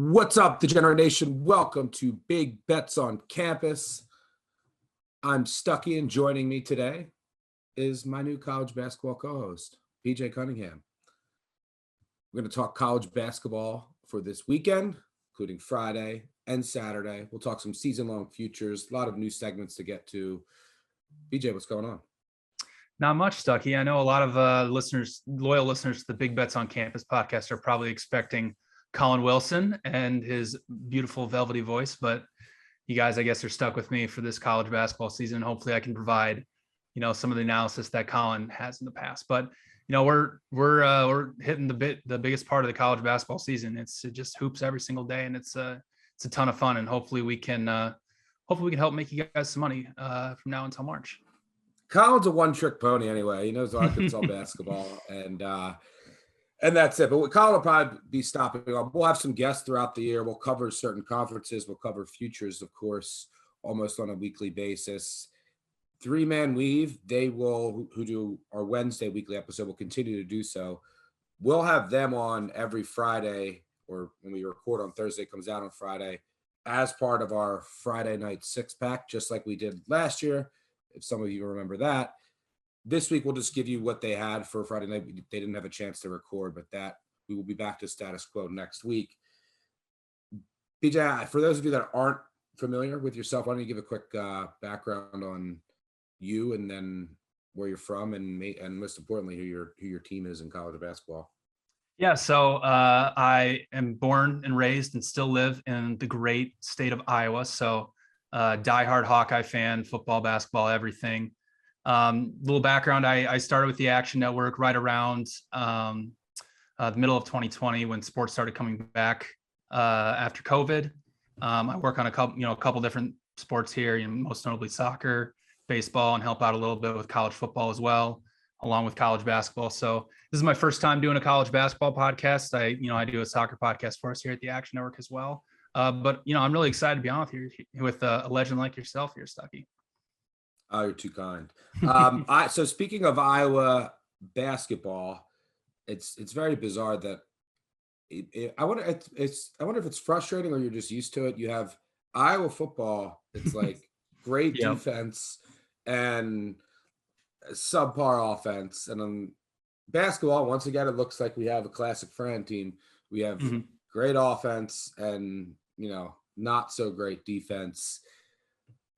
What's up, Degenerate Nation? Welcome to Big Bets on Campus. I'm Stuckey, and joining me today is my new college basketball co-host, BJ Cunningham. We're going to talk college basketball for this weekend, including Friday and Saturday. We'll talk some season-long futures, a lot of new segments to get to. BJ, what's going on? Not much, Stuckey. I know a lot of loyal listeners to the Big Bets on Campus podcast are probably expecting Colin Wilson and his beautiful velvety voice, but you guys, I guess, are stuck with me for this college basketball season. Hopefully I can provide, some of the analysis that Colin has in the past, but we're hitting the biggest part of the college basketball season. It just hoops every single day, and it's a ton of fun, and hopefully we can help make you guys some money from now until March. Colin's a one-trick pony anyway. He knows Arkansas basketball, and that's it. But Colin will probably be stopping on. We'll have some guests throughout the year. We'll cover certain conferences. We'll cover futures, of course, almost on a weekly basis. Three-Man Weave, who do our Wednesday weekly episode, will continue to do so. We'll have them on every Friday, or when we record on Thursday, comes out on Friday, as part of our Friday night six-pack, just like we did last year, if some of you remember that. This week, we'll just give you what they had for Friday night. They didn't have a chance to record, but we will be back to status quo next week. BJ, for those of you that aren't familiar with yourself, why don't you give a quick background on you, and then where you're from, and most importantly, who your team is in college basketball? Yeah, so I am born and raised and still live in the great state of Iowa. So diehard Hawkeye fan, football, basketball, everything. Little background, I started with the Action Network right around the middle of 2020 when sports started coming back after COVID. I work on a couple different sports here, most notably soccer, baseball, and help out a little bit with college football as well, along with college basketball. So this is my first time doing a college basketball podcast. I do a soccer podcast for us here at the Action Network as well. But I'm really excited to be on with a legend like yourself here, Stuckey. Oh, you're too kind. So speaking of Iowa basketball, it's very bizarre that I wonder if it's frustrating or you're just used to it. You have Iowa football. It's like great defense and subpar offense, and then basketball. Once again, it looks like we have a classic Fran team. We have great offense and not so great defense.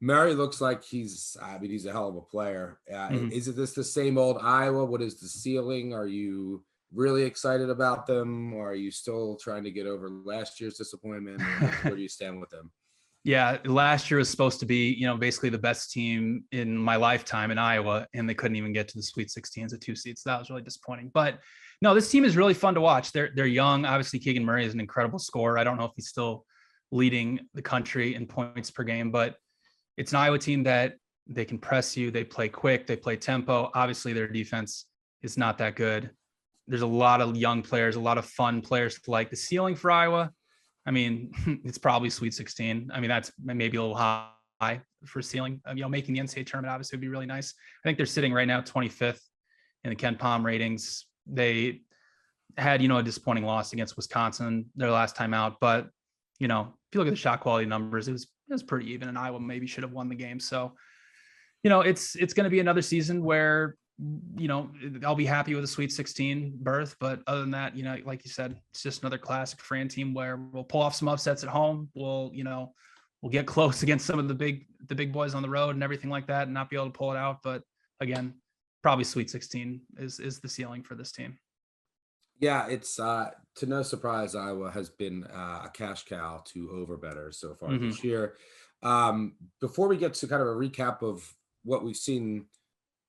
Murray looks like he's a hell of a player. Is this the same old Iowa? What is the ceiling? Are you really excited about them, or are you still trying to get over last year's disappointment? Where do you stand with them? Yeah, last year was supposed to be, basically the best team in my lifetime in Iowa, and they couldn't even get to the Sweet 16 as a 2 seed. So that was really disappointing. But no, this team is really fun to watch. They're young. Obviously, Keegan Murray is an incredible scorer. I don't know if he's still leading the country in points per game, but it's an Iowa team that they can press you. They play quick. They play tempo. Obviously, their defense is not that good. There's a lot of young players, a lot of fun players to like. The ceiling for Iowa, it's probably Sweet 16. That's maybe a little high for ceiling. Making the NCAA tournament obviously would be really nice. I think they're sitting right now 25th in the Ken Pom ratings. They had, a disappointing loss against Wisconsin their last time out. But, if you look at the shot quality numbers, it was pretty even, and Iowa maybe should have won the game. So, it's going to be another season where, I'll be happy with a Sweet 16 berth. But other than that, like you said, it's just another classic Fran team where we'll pull off some upsets at home. We'll get close against some of the big boys on the road and everything like that, and not be able to pull it out. But again, probably Sweet 16 is the ceiling for this team. Yeah, it's to no surprise, Iowa has been a cash cow to overbettors so far this year. Before we get to kind of a recap of what we've seen,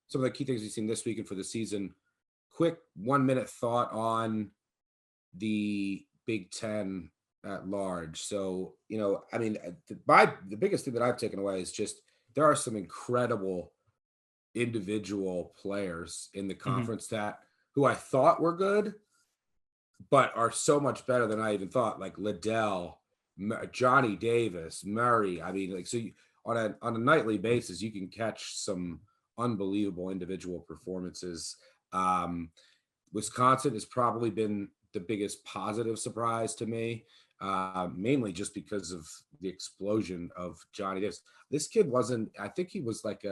some of the key things we've seen this week and for the season, quick 1-minute thought on the Big Ten at large. So, the biggest thing that I've taken away is just there are some incredible individual players in the conference who I thought were good, but are so much better than I even thought, like Liddell, Johnny Davis, Murray. On a nightly basis, you can catch some unbelievable individual performances. Wisconsin has probably been the biggest positive surprise to me. mainly just because of the explosion of Johnny Davis. This kid wasn't, I think he was like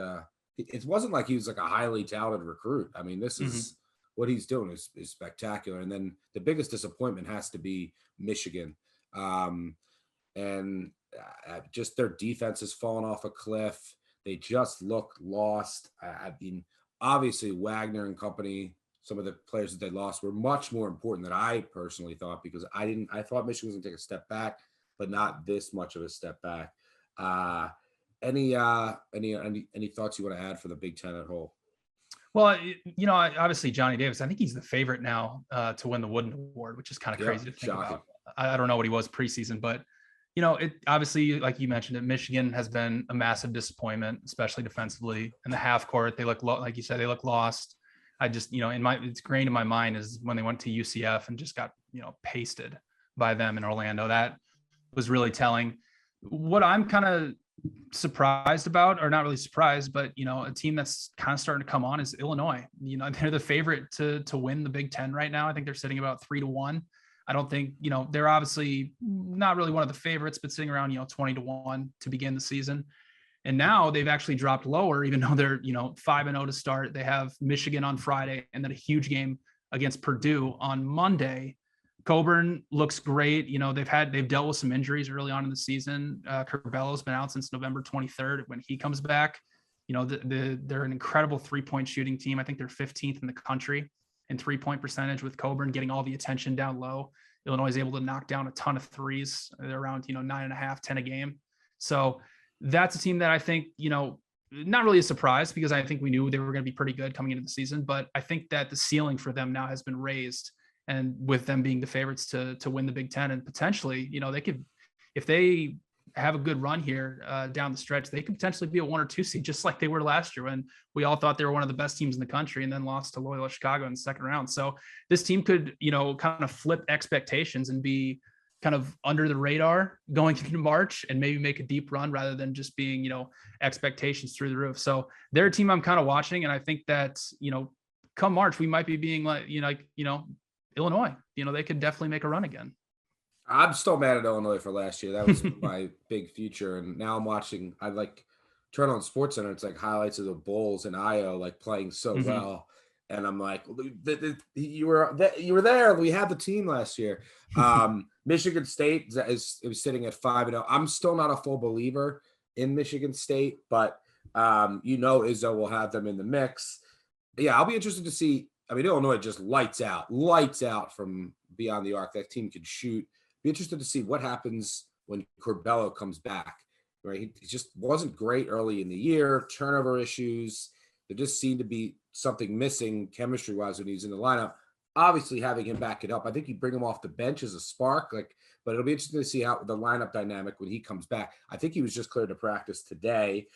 it wasn't like he was like a highly talented recruit. I mean, this is what he's doing is spectacular. And then the biggest disappointment has to be Michigan. And just their defense has fallen off a cliff. They just look lost. I mean, obviously Wagner and company, some of the players that they lost were much more important than I personally thought, because I thought Michigan was gonna take a step back, but not this much of a step back. Any thoughts you want to add for the Big Ten at whole? Well, obviously Johnny Davis, I think he's the favorite now to win the Wooden Award, which is kind of crazy to think about. I don't know what he was preseason, but it obviously, like you mentioned, it, Michigan has been a massive disappointment, especially defensively. In the half court, they look like you said, they look lost. I just, it's grained in my mind is when they went to UCF and just got, pasted by them in Orlando. That was really telling. What I'm kind of surprised about, or not really surprised, but a team that's kind of starting to come on is Illinois. They're the favorite to win the Big Ten right now. I think they're sitting about 3-1. I don't think, they're obviously not really one of the favorites, but sitting around, 20-1 to begin the season. And now they've actually dropped lower, even though they're, 5-0 to start. They have Michigan on Friday and then a huge game against Purdue on Monday. Coburn looks great. They've dealt with some injuries early on in the season. Curbello's been out since November 23rd. When he comes back, they're an incredible 3-point shooting team. I think they're 15th in the country in 3-point percentage, with Coburn getting all the attention down low. Illinois is able to knock down a ton of threes. They're around, 9.5, 10 a game. So that's a team that I think, not really a surprise, because I think we knew they were going to be pretty good coming into the season, but I think that the ceiling for them now has been raised. And with them being the favorites to win the Big Ten, and potentially, they could, if they have a good run here down the stretch, they could potentially be a 1 or 2 seed, just like they were last year when we all thought they were one of the best teams in the country and then lost to Loyola Chicago in the second round. So this team could, kind of flip expectations and be kind of under the radar going into March and maybe make a deep run rather than just being, expectations through the roof. So they're a team I'm kind of watching. And I think that, come March, we might be being like, Illinois, they could definitely make a run again. I'm still mad at Illinois for last year. That was my big future. And now I'm watching, I turn on SportsCenter. It's like highlights of the Bulls and Io playing so well. And I'm like, you were there. We had the team last year. Michigan State is sitting at 5-0. I'm still not a full believer in Michigan State, but Izzo will have them in the mix. Yeah, I'll be interested to see. I mean, Illinois just lights out from beyond the arc. That team can shoot. Be interested to see what happens when Curbelo comes back. Right, he just wasn't great early in the year. Turnover issues. There just seemed to be something missing chemistry-wise when he's in the lineup. Obviously, having him back it up, I think you bring him off the bench as a spark. But it'll be interesting to see how the lineup dynamic when he comes back. I think he was just cleared to practice today.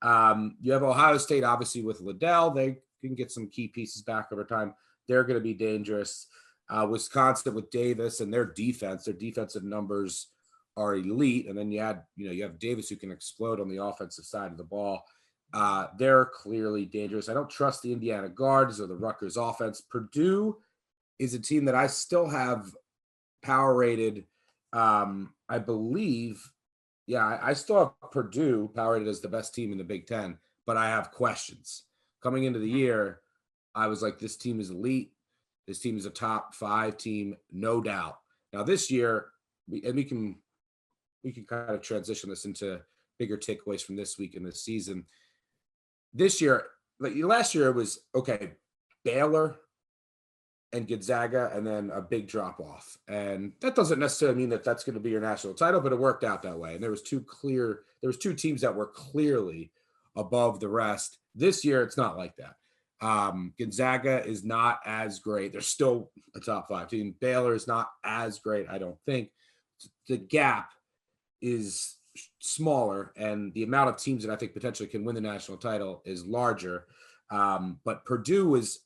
You have Ohio State, obviously, with Liddell. They can get some key pieces back over time. They're going to be dangerous. Wisconsin with Davis and their defensive numbers are elite. And then you have Davis who can explode on the offensive side of the ball. They're clearly dangerous. I don't trust the Indiana guards or the Rutgers offense. Purdue is a team that I still have power rated. I believe, I still have Purdue power rated as the best team in the Big Ten, but I have questions. Coming into the year, I was like, this team is elite. This team is a top 5 team, no doubt. Now this year, we can kind of transition this into bigger takeaways from this week in this season. This year, last year, it was okay, Baylor and Gonzaga, and then a big drop off. And that doesn't necessarily mean that that's going to be your national title, but it worked out that way. And there was two teams that were clearly above the rest. This year, it's not like that. Gonzaga is not as great. They're still a top 5 team. Baylor is not as great, I don't think. The gap is smaller, and the amount of teams that I think potentially can win the national title is larger. But Purdue is,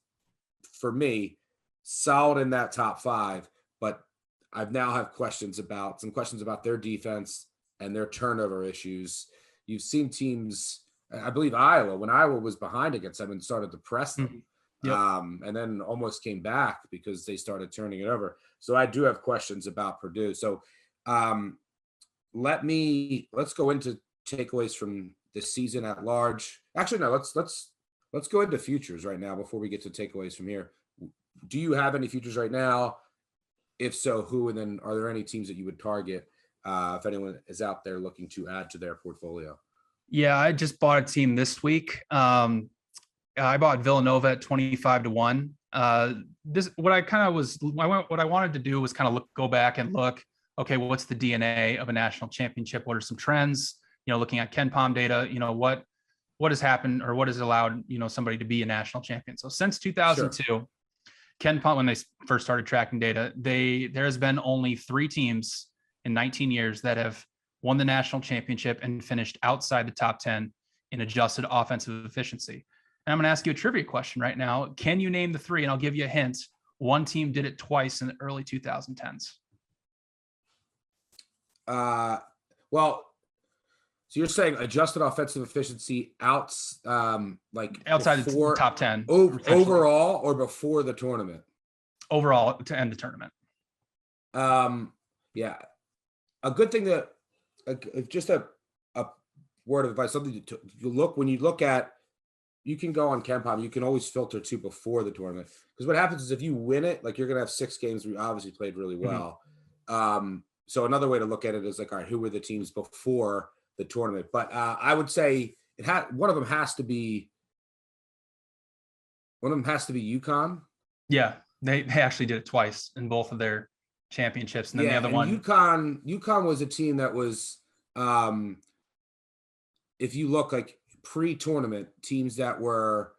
for me, solid in that top 5, but I now have questions about their defense and their turnover issues. You've seen teams, I believe when Iowa was behind against them and started to press them, and then almost came back because they started turning it over. So I do have questions about Purdue. So Um, let's go into takeaways from the season at large. Actually, no, let's go into futures right now before we get to takeaways from here. Do you have any futures right now? If so, who? And then are there any teams that you would target if anyone is out there looking to add to their portfolio? Yeah, I just bought a team this week. I bought Villanova at 25-1. What I wanted to do was kind of go back and look, okay, what's the DNA of a national championship? What are some trends? Looking at KenPom data, what has happened or what has allowed, somebody to be a national champion. So since 2002, sure. KenPom, when they first started tracking data, there has been only 3 teams in 19 years that have won the national championship and finished outside the top 10 in adjusted offensive efficiency. And I'm going to ask you a trivia question right now. Can you name the 3? And I'll give you a hint. One team did it twice in the early 2010s. Well, so you're saying adjusted offensive efficiency outside the top 10 overall or before the tournament? Overall to end the tournament. Yeah. A good thing that just a word of advice, something to look when you look at. You can go on KenPom. You can always filter to before the tournament, because what happens is if you win it, like you're gonna have 6 games where you obviously played really well. Mm-hmm. So another way to look at it is like, all right, who were the teams before the tournament? But I would say one of them has to be UConn. Yeah, they actually did it twice in both of their championships, and then the other one. UConn was a team that was, if you look like pre-tournament teams that were,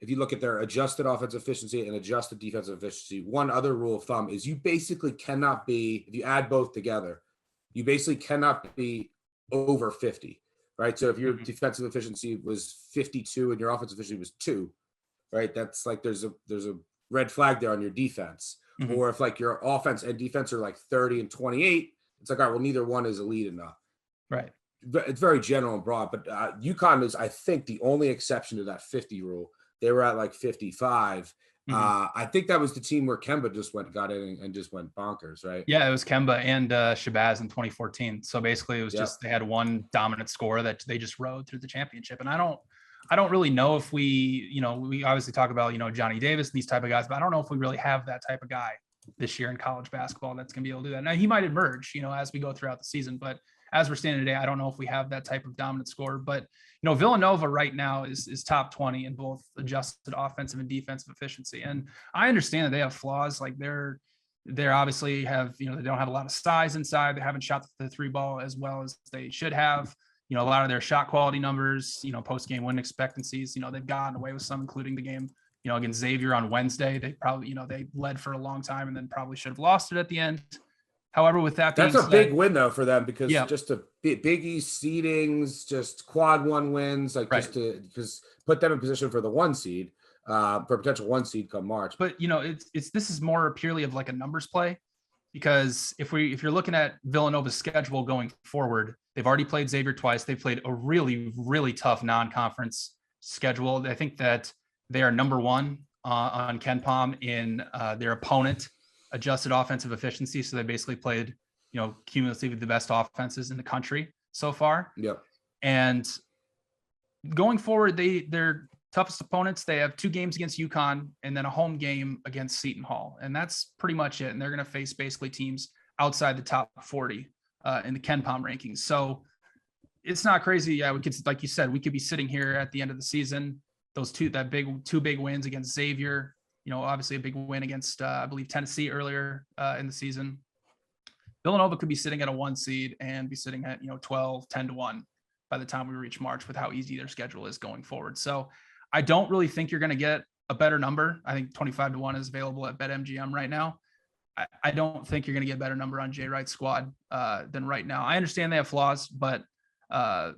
if you look at their adjusted offensive efficiency and adjusted defensive efficiency, one other rule of thumb is you basically cannot be, if you add both together, you basically cannot be over 50, right? So if your defensive efficiency was 52 and your offensive efficiency was 2, right? That's like there's a red flag there on your defense. Mm-hmm. Or if like your offense and defense are like 30 and 28, it's like, all right, well, neither one is elite enough. Right. It's very general and broad, but UConn is, I think, the only exception to that 50 rule. They were at like 55. Mm-hmm. I think that was the team where Kemba got in and just went bonkers, right? Yeah, it was Kemba and Shabazz in 2014. So basically, it was just they had one dominant scorer that they just rode through the championship. And I don't really know if we obviously talk about Johnny Davis and these type of guys, but I don't know if we really have that type of guy this year in college basketball that's going to be able to do that. Now he might emerge, as we go throughout the season, but as we're standing today, I don't know if we have that type of dominant scorer. But Villanova right now is top 20 in both adjusted offensive and defensive efficiency. And I understand that they have flaws. Like they're obviously have, they don't have a lot of size inside. They haven't shot the 3 ball as well as they should have. A lot of their shot quality numbers, post-game win expectancies, they've gotten away with some, including the game, against Xavier on Wednesday. They probably, they led for a long time and then probably should have lost it at the end. However, with that being said, that's a big win though for them, because just a Big East seedings, just quad 1 wins, like right. Just put them in position for the 1 seed, for a potential 1 seed come March. But this is more purely of like a numbers play, because if you're looking at Villanova's schedule going forward, they've already played Xavier twice. They played a really, really tough non-conference schedule. I think that they are number 1 on KenPom in their opponent adjusted offensive efficiency. So they basically played, cumulatively the best offenses in the country so far. Yep. And going forward, their toughest opponents, they have 2 games against UConn and then a home game against Seton Hall. And that's pretty much it. And they're going to face basically teams outside the top 40 in the KenPom rankings. So it's not crazy. Yeah, we could, like you said, we could be sitting here at the end of the season, those 2 big wins against Xavier, obviously a big win against, I believe, Tennessee earlier in the season. Villanova could be sitting at a 1 seed and be sitting at, 10-1 by the time we reach March with how easy their schedule is going forward. So I don't really think you're going to get a better number. I think 25-1 is available at BetMGM right now. I don't think you're going to get a better number on Jay Wright's squad than right now. I understand they have flaws, but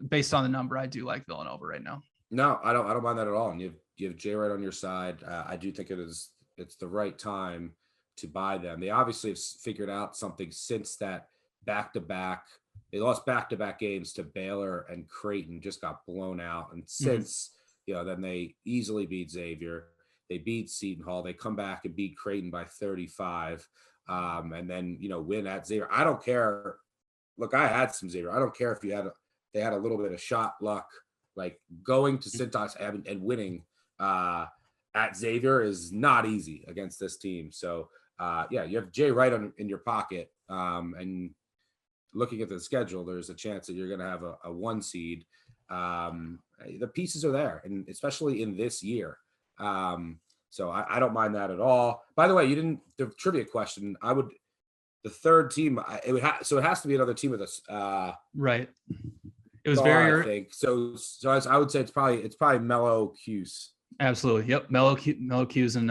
based on the number, I do like Villanova right now. No, I don't mind that at all. And you have Jay Wright on your side. I do think it's the right time to buy them. They obviously have figured out something since that back-to-back. They lost back-to-back games to Baylor and Creighton, just got blown out. And since, then they easily beat Xavier. They beat Seton Hall. They come back and beat Creighton by 35. and then, win at Xavier. I don't care. Look, I had some Xavier. I don't care if they had a little bit of shot luck, like going to Syntax and winning at Xavier is not easy against this team. So you have Jay Wright in your pocket, and looking at the schedule, there's a chance that you're going to have a 1 seed. The pieces are there, and especially in this year. So I don't mind that at all. By the way, the trivia question, the third team, so it has to be another team with us. Right. It was I think so. I would say it's probably Mellow Cuse. Absolutely. Yep. Mellow Cuse in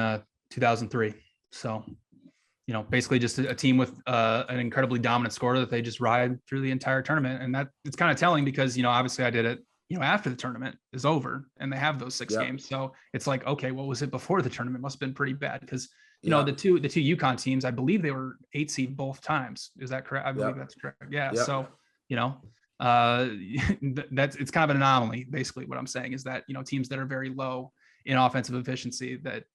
2003. So, basically just a team with an incredibly dominant scorer that they just ride through the entire tournament. And that it's kind of telling because, obviously I did it, after the tournament is over and they have those 6 games. So it's like, okay, what was it before the tournament? Must've been pretty bad because, the two UConn teams, I believe they were 8 seed both times. Is that correct? I believe that's correct. Yeah. Yep. So, it's kind of an anomaly. Basically what I'm saying is that, teams that are very low in offensive efficiency that,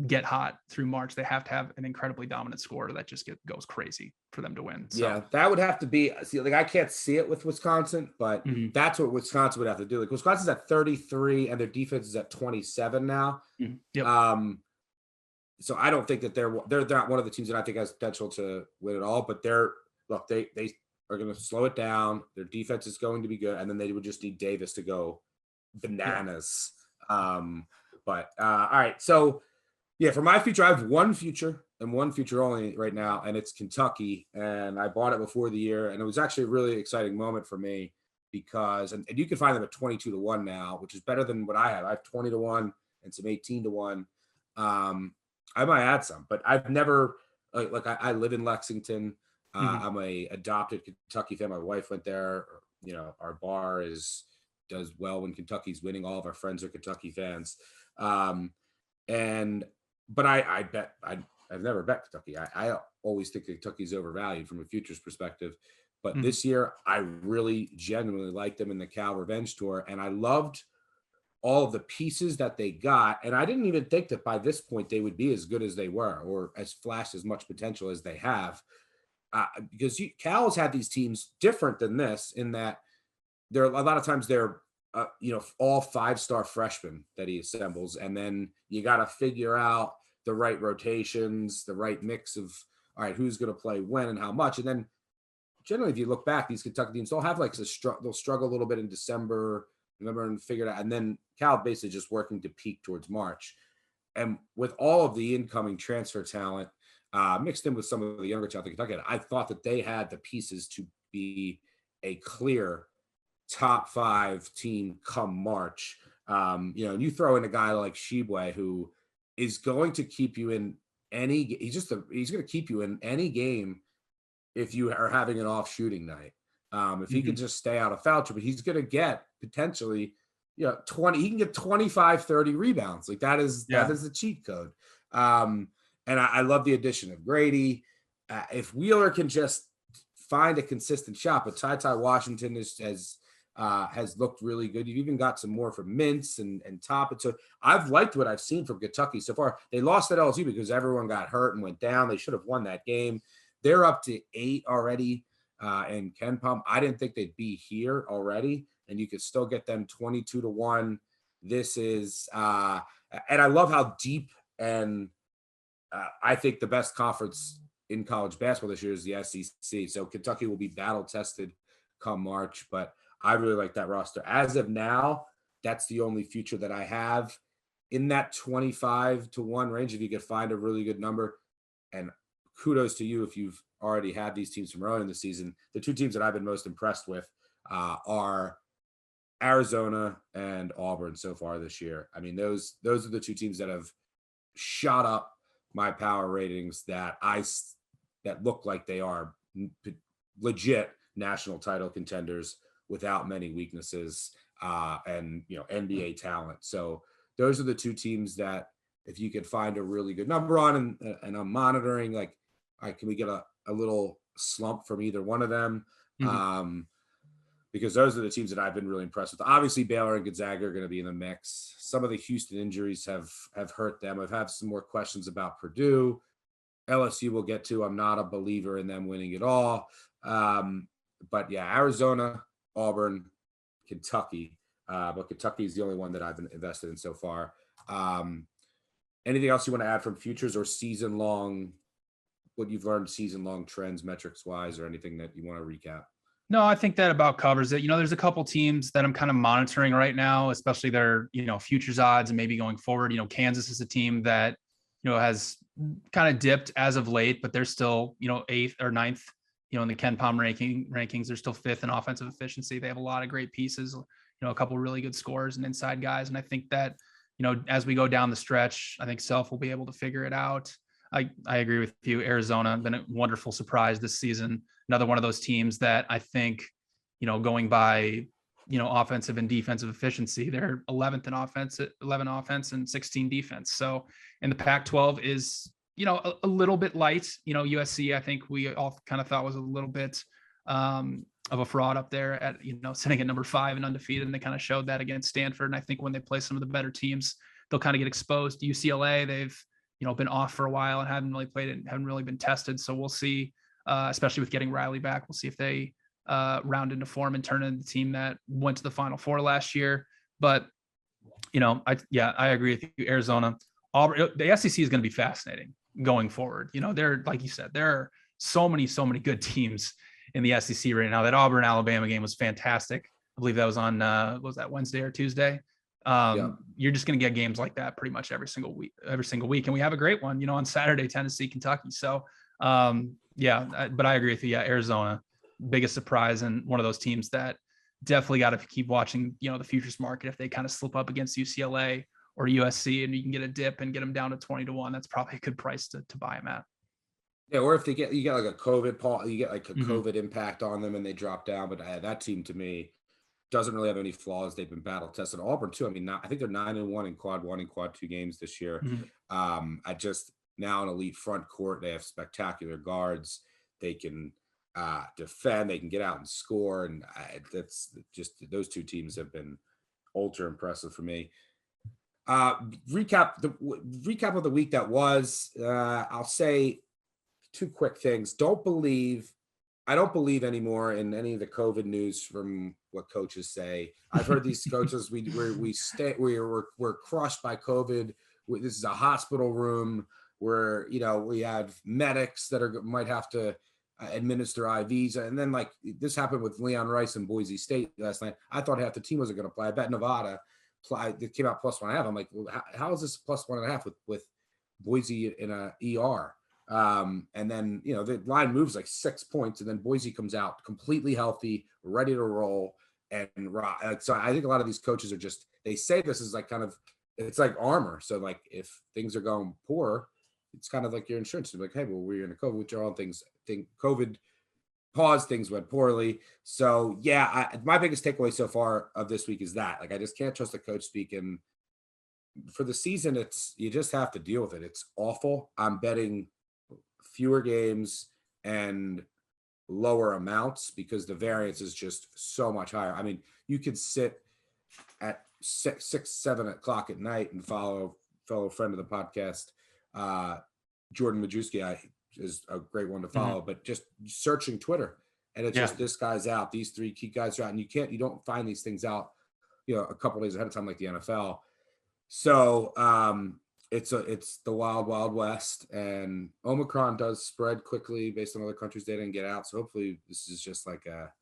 get hot through March, they have to have an incredibly dominant scorer that just goes crazy for them to win. So. Yeah, that would have to be, I can't see it with Wisconsin, but that's what Wisconsin would have to do. Like Wisconsin's at 33 and their defense is at 27 now. Yep. So I don't think that they're not one of the teams that I think has potential to win it all, but they are going to slow it down. Their defense is going to be good. And then they would just need Davis to go bananas. But all right. So for my future, I have one future and one future only right now, and it's Kentucky. And I bought it before the year, and it was actually a really exciting moment for me because, and you can find them at 22-1 now, which is better than what I have. I have 20-1 and some 18-1. I might add some, but I've never I live in Lexington. I'm a adopted Kentucky fan. My wife went there. Our bar does well when Kentucky's winning. All of our friends are Kentucky fans. But I bet I've never bet Kentucky. I always think Kentucky's overvalued from a futures perspective. But this year, I really genuinely liked them in the Cal Revenge Tour, and I loved all of the pieces that they got. And I didn't even think that by this point they would be as good as they were or as flashed as much potential as they have. Because Cal has had these teams different than this in that a lot of times they're all 5-star freshmen that he assembles. And then you got to figure out the right rotations, the right mix of, all right, who's going to play when and how much. And then generally, if you look back, these Kentucky teams, they'll have they'll struggle a little bit in December, November, and figure it out. And then Cal basically just working to peak towards March. And with all of the incoming transfer talent mixed in with some of the younger talent that Kentucky had, I thought that they had the pieces to be a clear top 5 team come March. And you throw in a guy like Shibwe, who is going to keep you in he's going to keep you in any game if you are having an off shooting night. If he can just stay out of foul trouble, he's going to get potentially, 20, he can get 25, 30 rebounds. Like that is the cheat code. And I love the addition of Grady. If Wheeler can just find a consistent shot, but Ty Washington has looked really good. You've even got some more from Mintz and Toppin. So I've liked what I've seen from Kentucky so far. They lost at LSU because everyone got hurt and went down. They should have won that game. They're up to 8 already in KenPom. I didn't think they'd be here already, and you could still get them 22-1. This is and I love how deep and I think the best conference in college basketball this year is the SEC. So Kentucky will be battle tested come March, but I really like that roster. As of now, that's the only future that I have in that 25-1 range. If you could find a really good number, and kudos to you if you've already had these teams from early in the season. The 2 teams that I've been most impressed with are Arizona and Auburn so far this year. I mean, those are the 2 teams that have shot up my power ratings that look like they are legit national title contenders without many weaknesses and NBA talent. So those are the 2 teams that if you could find a really good number on and I'm monitoring, like, all right, can we get a little slump from either one of them? Because those are the teams that I've been really impressed with. Obviously, Baylor and Gonzaga are going to be in the mix. Some of the Houston injuries have hurt them. I've had some more questions about Purdue. LSU will get to. I'm not a believer in them winning it all. But yeah, Arizona, Auburn, Kentucky. But Kentucky is the only one that I've been invested in so far. Anything else you want to add from futures or season long, what you've learned season long trends, metrics wise, or anything that you want to recap? No, I think that about covers it. There's a couple teams that I'm kind of monitoring right now, especially their, futures odds and maybe going forward. Kansas is a team that, has kind of dipped as of late, but they're still, 8th or 9th, in the Ken Palm rankings. They're still 5th in offensive efficiency. They have a lot of great pieces, a couple really good scorers and inside guys. And I think that, as we go down the stretch, I think Self will be able to figure it out. I agree with you. Arizona been a wonderful surprise this season. Another one of those teams that I think, going by, offensive and defensive efficiency, they're 11th in offense, 11 offense and 16 defense. So, and the Pac-12 is, a little bit light. USC, I think we all kind of thought was a little bit of a fraud up there at, sitting at number 5 and undefeated. And they kind of showed that against Stanford. And I think when they play some of the better teams, they'll kind of get exposed. UCLA, they've, been off for a while and haven't really played it, haven't really been tested. So we'll see, especially with getting Riley back. We'll see if they round into form and turn into the team that went to the Final Four last year. But, I agree with you. Arizona, Auburn, the SEC is going to be fascinating going forward. They're, like you said, there are so many good teams in the SEC right now. That Auburn Alabama game was fantastic. I believe that was on, was that Wednesday or Tuesday? You're just going to get games like that pretty much every single week. And we have a great one, on Saturday, Tennessee, Kentucky. So, but I agree with you. Yeah, Arizona, biggest surprise, and one of those teams that definitely got to keep watching, the futures market. If they kind of slip up against UCLA or USC and you can get a dip and get them down to 20-1, that's probably a good price to buy them at. Yeah, or if you get like a COVID, you get like a COVID impact on them and they drop down. But that team to me doesn't really have any flaws. They've been battle tested. Auburn too. I mean, I think they're 9-1 in quad 1 and quad 2 games this year. I just now an elite front court. They have spectacular guards. They can defend. They can get out and score. And that's just, those two teams have been ultra impressive for me. Recap of the week that was. I'll say 2 quick things. I don't believe anymore in any of the COVID news from what coaches say. I've heard these coaches, we're crushed by COVID. This is a hospital room where, we have medics that might have to administer IVs. And then like this happened with Leon Rice and Boise State last night. I thought half the team wasn't going to play. I bet Nevada it came out +1.5. I'm like, well, how is this +1.5 with Boise in a ER? And then, the line moves like 6 points and then Boise comes out completely healthy, ready to roll. And so I think a lot of these coaches are they say this is like it's like armor. So like if things are going poor, it's kind of like your insurance. You're like, hey, well, we're in a COVID withdrawal COVID paused, things went poorly. So yeah, my biggest takeaway so far of this week is that like, I just can't trust the coach speaking for the season. You just have to deal with it. It's awful. I'm betting fewer games and lower amounts because the variance is just so much higher. I mean, you could sit at 6-7 o'clock at night and follow fellow friend of the podcast, Jordan Majewski is a great one to follow, but just searching Twitter and it's just this guy's out, these 3 key guys are out, and you don't find these things out, a couple days ahead of time like the NFL. So it's the wild west, and Omicron does spread quickly based on other countries they didn't get out. So hopefully this is just like a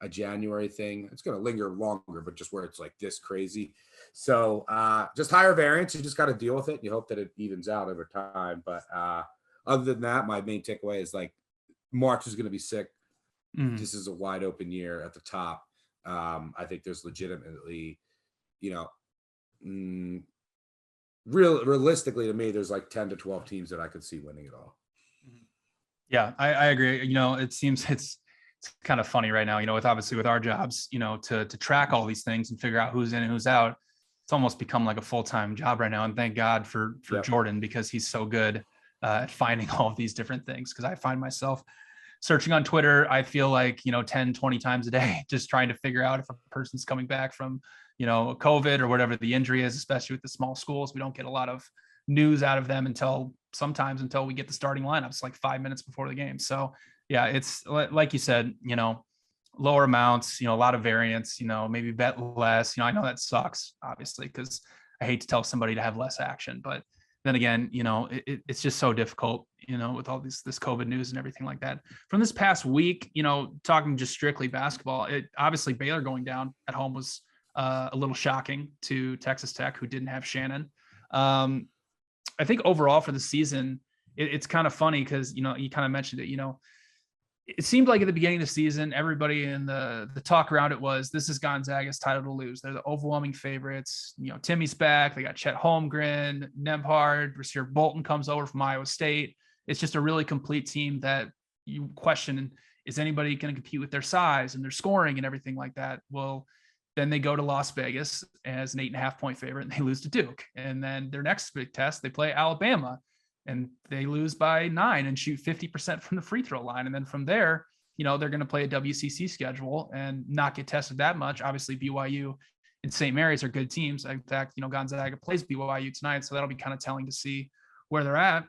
January thing. It's going to linger longer, but just where it's like this crazy. So just higher variance. You just got to deal with it. You hope that it evens out over time. But other than that, my main takeaway is like March is going to be sick. This is a wide open year at the top. I think there's legitimately, realistically to me, there's like 10 to 12 teams that I could see winning it all. Yeah, I agree. It seems it's kind of funny right now, with our jobs, to track all these things and figure out who's in and who's out. It's almost become like a full-time job right now. And thank God for Jordan, because he's so good at finding all of these different things. Because I find myself searching on Twitter, I feel like, 10, 20 times a day, just trying to figure out if a person's coming back from, COVID or whatever the injury is, especially with the small schools. We don't get a lot of news out of them until we get the starting lineups like 5 minutes before the game. So yeah, it's like you said, lower amounts, a lot of variance, maybe bet less. I know that sucks, obviously, because I hate to tell somebody to have less action, but then again, it's just so difficult, with all this COVID news and everything like that. From this past week, talking just strictly basketball, obviously Baylor going down at home was a little shocking to Texas Tech, who didn't have Shannon. I think overall for the season, it's kind of funny because, you kind of mentioned it, it seemed like at the beginning of the season, everybody in the talk around it was, this is Gonzaga's title to lose. They're the overwhelming favorites. Timmy's back. They got Chet Holmgren, Nembhard, Rasir Bolton comes over from Iowa State. It's just a really complete team that you question, is anybody going to compete with their size and their scoring and everything like that? Well, then they go to Las Vegas as an 8.5-point favorite and they lose to Duke. And then their next big test, they play Alabama, and they lose by 9 and shoot 50% from the free throw line. And then from there, they're going to play a WCC schedule and not get tested that much. Obviously, BYU and St. Mary's are good teams. In fact, Gonzaga plays BYU tonight, so that'll be kind of telling to see where they're at.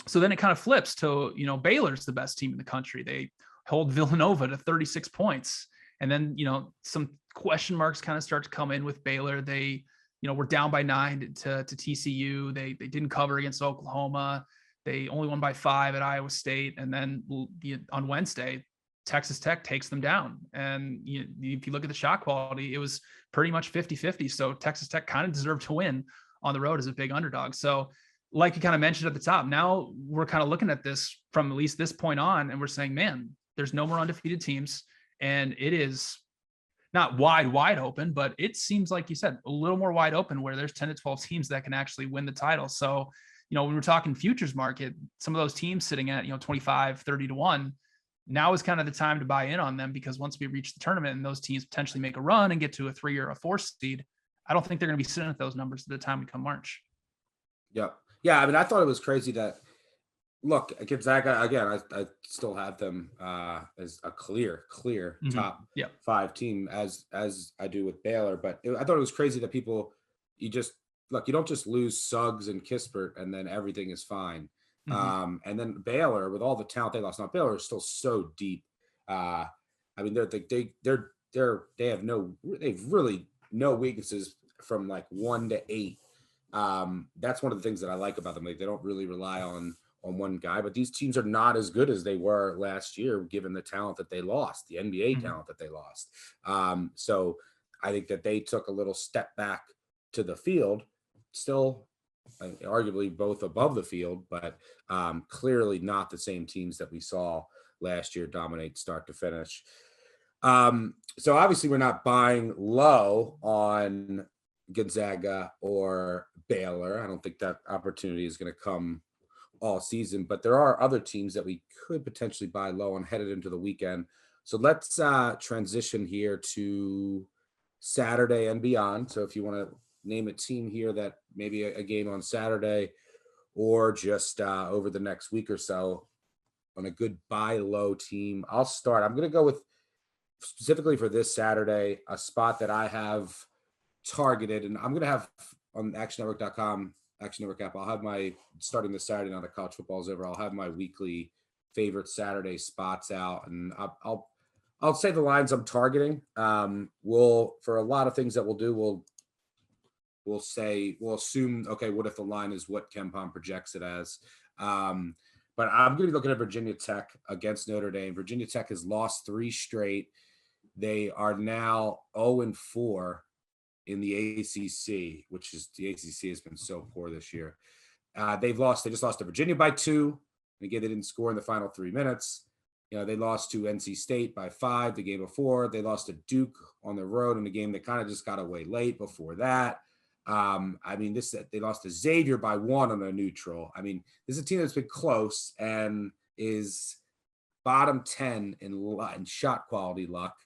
So then it kind of flips to, Baylor's the best team in the country. They hold Villanova to 36 points. And then, some question marks kind of start to come in with Baylor. They we're down by 9 to TCU. They didn't cover against Oklahoma. They only won by 5 at Iowa State. And then on Wednesday, Texas Tech takes them down. And if you look at the shot quality, it was pretty much 50-50. So Texas Tech kind of deserved to win on the road as a big underdog. So like you kind of mentioned at the top, now we're kind of looking at this from at least this point on, and we're saying, man, there's no more undefeated teams. And it is not wide open, but it seems like you said, a little more wide open where there's 10 to 12 teams that can actually win the title. So, when we're talking futures market, some of those teams sitting at, 25, 30 to 1, now is kind of the time to buy in on them, because once we reach the tournament and those teams potentially make a run and get to a 3 or a 4 seed, I don't think they're going to be sitting at those numbers at the time we come March. Yep. Yeah. I mean, I thought it was crazy that, look, Gonzaga, again, I still have them as a clear top 5 team as I do with Baylor. But I thought it was crazy that you don't just lose Suggs and Kispert and then everything is fine. And then Baylor, with all the talent they lost, now Baylor is still so deep. I mean, they've really no weaknesses from like 1 to 8. That's one of the things that I like about them. Like, they don't really rely on one guy, but these teams are not as good as they were last year, given the talent that they lost, the NBA talent that they lost. So I think that they took a little step back to the field, still arguably both above the field, but clearly not the same teams that we saw last year dominate start to finish. So obviously we're not buying low on Gonzaga or Baylor. I don't think that opportunity is going to come all season, but there are other teams that we could potentially buy low on headed into the weekend. So let's transition here to Saturday and beyond. So if you want to name a team here that maybe a game on Saturday or just over the next week or so on a good buy low team, I'll start. I'm going to go with, specifically for this Saturday, a spot that I have targeted, and I'm going to have on actionnetwork.com, Action Network app, I'll have my, starting this Saturday now that college football is over, I'll have my weekly favorite Saturday spots out, and I'll say the lines I'm targeting. We'll, for a lot of things that we'll do, we'll assume, okay, what if the line is what KenPom projects it as? But I'm going to be looking at Virginia Tech against Notre Dame. Virginia Tech has lost 3 straight. They are now 0-4 in the ACC, which is, the ACC has been so poor this year. They just lost to Virginia by 2. Again, they didn't score in the final 3 minutes. They lost to NC State by 5 the game before. They lost to Duke on the road in a game that kind of just got away late before that. They lost to Xavier by 1 on a neutral. This is a team that's been close and is bottom 10 in shot quality luck.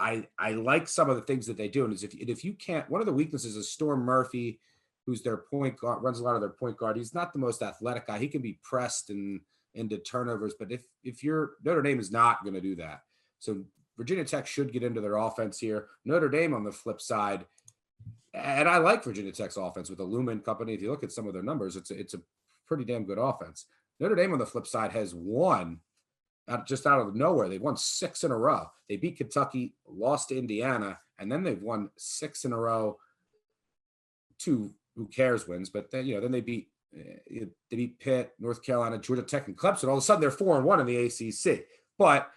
I like some of the things that they do. And if you can't, one of the weaknesses is Storm Murphy, who's their point guard, runs a lot of their point guard. He's not the most athletic guy. He can be pressed and into turnovers, but if you're, Notre Dame is not going to do that. So Virginia Tech should get into their offense here. Notre Dame, on the flip side, And I like Virginia Tech's offense with the Lumen company. If you look at some of their numbers, it's a pretty damn good offense. Notre Dame on the flip side has won just out of nowhere. They've won 6 in a row. They beat Kentucky, lost to Indiana, and then they've won 6 in a row. 2 who cares wins, but then then they beat Pitt, North Carolina, Georgia Tech, and Clemson. All of a sudden, they're 4-1 in the ACC. But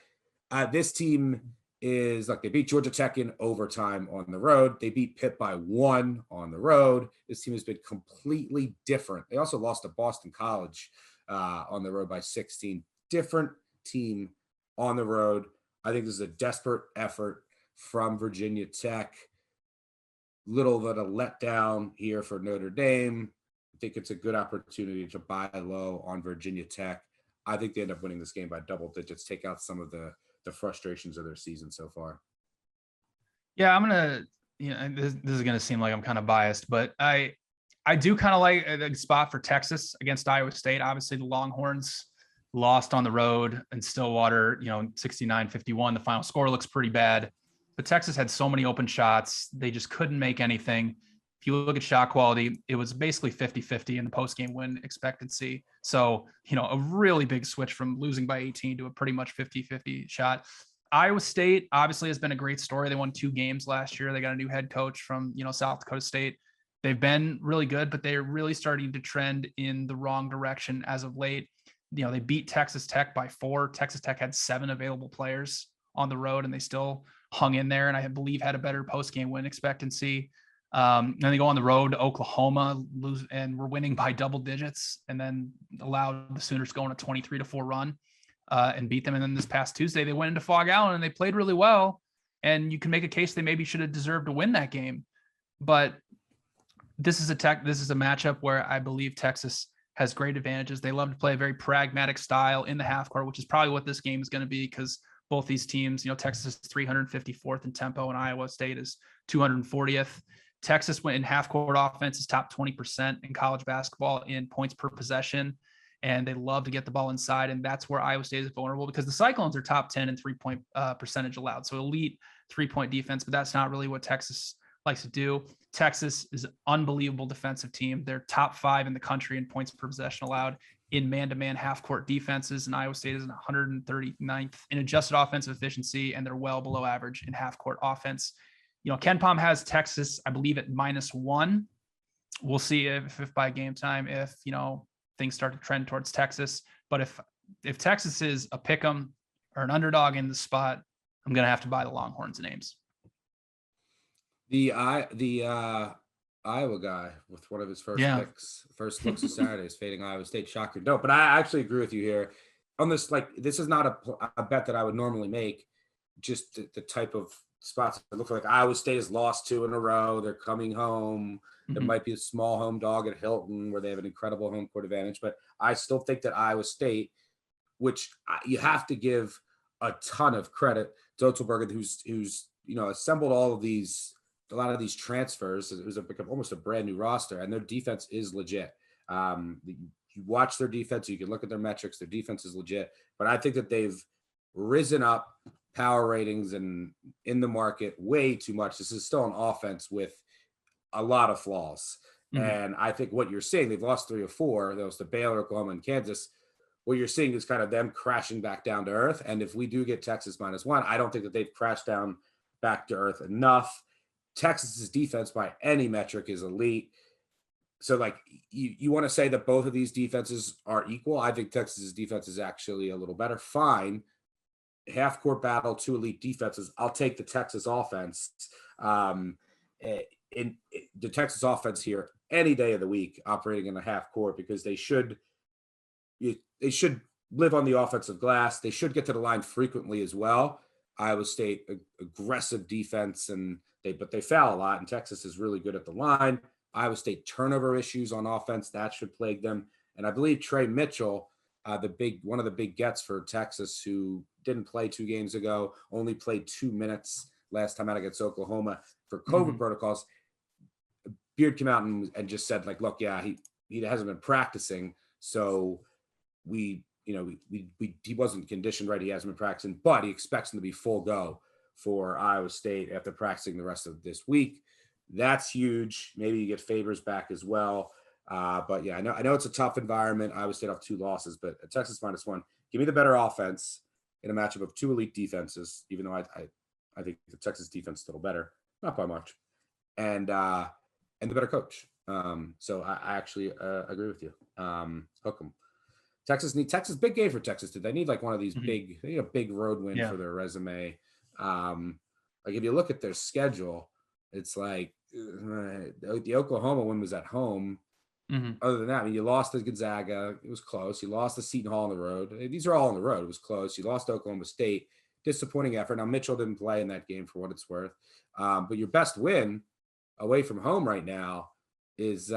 this team is like, they beat Georgia Tech in overtime on the road. They beat Pitt by 1 on the road. This team has been completely different. They also lost to Boston College on the road by 16. Different team on the road. I think this is a desperate effort from Virginia Tech. Little bit of letdown here for Notre Dame. I think it's a good opportunity to buy low on Virginia Tech. I think they end up winning this game by double digits, take out some of the frustrations of their season so far. Yeah, I'm gonna. This is gonna seem like I'm kind of biased, but I do kind of like the spot for Texas against Iowa State. Obviously, the Longhorns lost on the road in Stillwater. 69-51. The final score looks pretty bad. But Texas had so many open shots. They just couldn't make anything. If you look at shot quality, it was basically 50-50 in the post-game win expectancy. So, a really big switch from losing by 18 to a pretty much 50-50 shot. Iowa State obviously has been a great story. They won 2 games last year. They got a new head coach from, South Dakota State. They've been really good, but they're really starting to trend in the wrong direction as of late. They beat Texas Tech by 4. Texas Tech had 7 available players on the road, and they still hung in there, and I believe had a better post-game win expectancy. And they go on the road to Oklahoma, lose, and we're winning by double digits, and then allowed the Sooners to go on a 23-4 run and beat them. And then this past Tuesday, they went into Fog Allen and they played really well. And you can make a case they maybe should have deserved to win that game. But this is a matchup where I believe Texas has great advantages. They love to play a very pragmatic style in the half court, which is probably what this game is going to be, because both these teams, Texas is 354th in tempo and Iowa State is 240th. Texas went in half court offense is top 20% in college basketball in points per possession. And they love to get the ball inside. And that's where Iowa State is vulnerable, because the Cyclones are top 10 in 3-point percentage allowed. So elite 3-point defense, but that's not really what Texas likes to do. Texas is an unbelievable defensive team. They're top 5 in the country in points per possession allowed in man-to-man half-court defenses, and Iowa State is in 139th in adjusted offensive efficiency, and they're well below average in half-court offense. Ken Pom has Texas, I believe, at -1. We'll see if by game time, if things start to trend towards Texas. But if Texas is a pick'em or an underdog in the spot, I'm gonna have to buy the Longhorns names. The Iowa guy with one of his first looks of Saturday is fading Iowa State. Shocker. No, but I actually agree with you here on this. Like, this is not a bet that I would normally make. Just the type of spots that look like Iowa State has lost 2 in a row. They're coming home. Mm-hmm. There might be a small home dog at Hilton where they have an incredible home court advantage. But I still think that Iowa State, which you have to give a ton of credit to Otzelberger, who's assembled a lot of these transfers. It was almost a brand new roster, and their defense is legit. You watch their defense, you can look at their metrics. Their defense is legit, but I think that they've risen up power ratings and in the market way too much. This is still an offense with a lot of flaws. Mm-hmm. And I think what you're seeing, they've lost 3 or 4. Those to Baylor, Oklahoma, and Kansas. What you're seeing is kind of them crashing back down to earth. And if we do get Texas -1, I don't think that they've crashed down back to earth enough. Texas's defense by any metric is elite. So, like, you want to say that both of these defenses are equal? I think Texas's defense is actually a little better. Fine. Half court battle, 2 elite defenses. I'll take the Texas offense. In the Texas offense here any day of the week operating in a half court, because they should live on the offensive glass. They should get to the line frequently as well. Iowa State, aggressive defense, but they foul a lot, and Texas is really good at the line. Iowa State turnover issues on offense, that should plague them. And I believe Trey Mitchell, one of the big gets for Texas, who didn't play 2 games ago, only played 2 minutes last time out against Oklahoma for COVID protocols. Beard came out and just said, like, look, yeah, he hasn't been practicing, so he wasn't conditioned right. He hasn't been practicing, but he expects him to be full go for Iowa State after practicing the rest of this week. That's huge. Maybe you get Favors back as well. But yeah, I know it's a tough environment. Iowa State off 2 losses, but at Texas -1, give me the better offense in a matchup of 2 elite defenses, even though I think the Texas defense is a little better, not by much, and the better coach. So I actually agree with you. Hook 'em. Texas big game for Texas. They need like one of these they need a big road win for their resume. Like if you look at their schedule, it's like the Oklahoma one was at home. Other than that, I mean, you lost to Gonzaga. It was close. You lost to Seton Hall on the road. These are all on the road. It was close. You lost to Oklahoma State. Disappointing effort. Now, Mitchell didn't play in that game for what it's worth. But your best win away from home right now is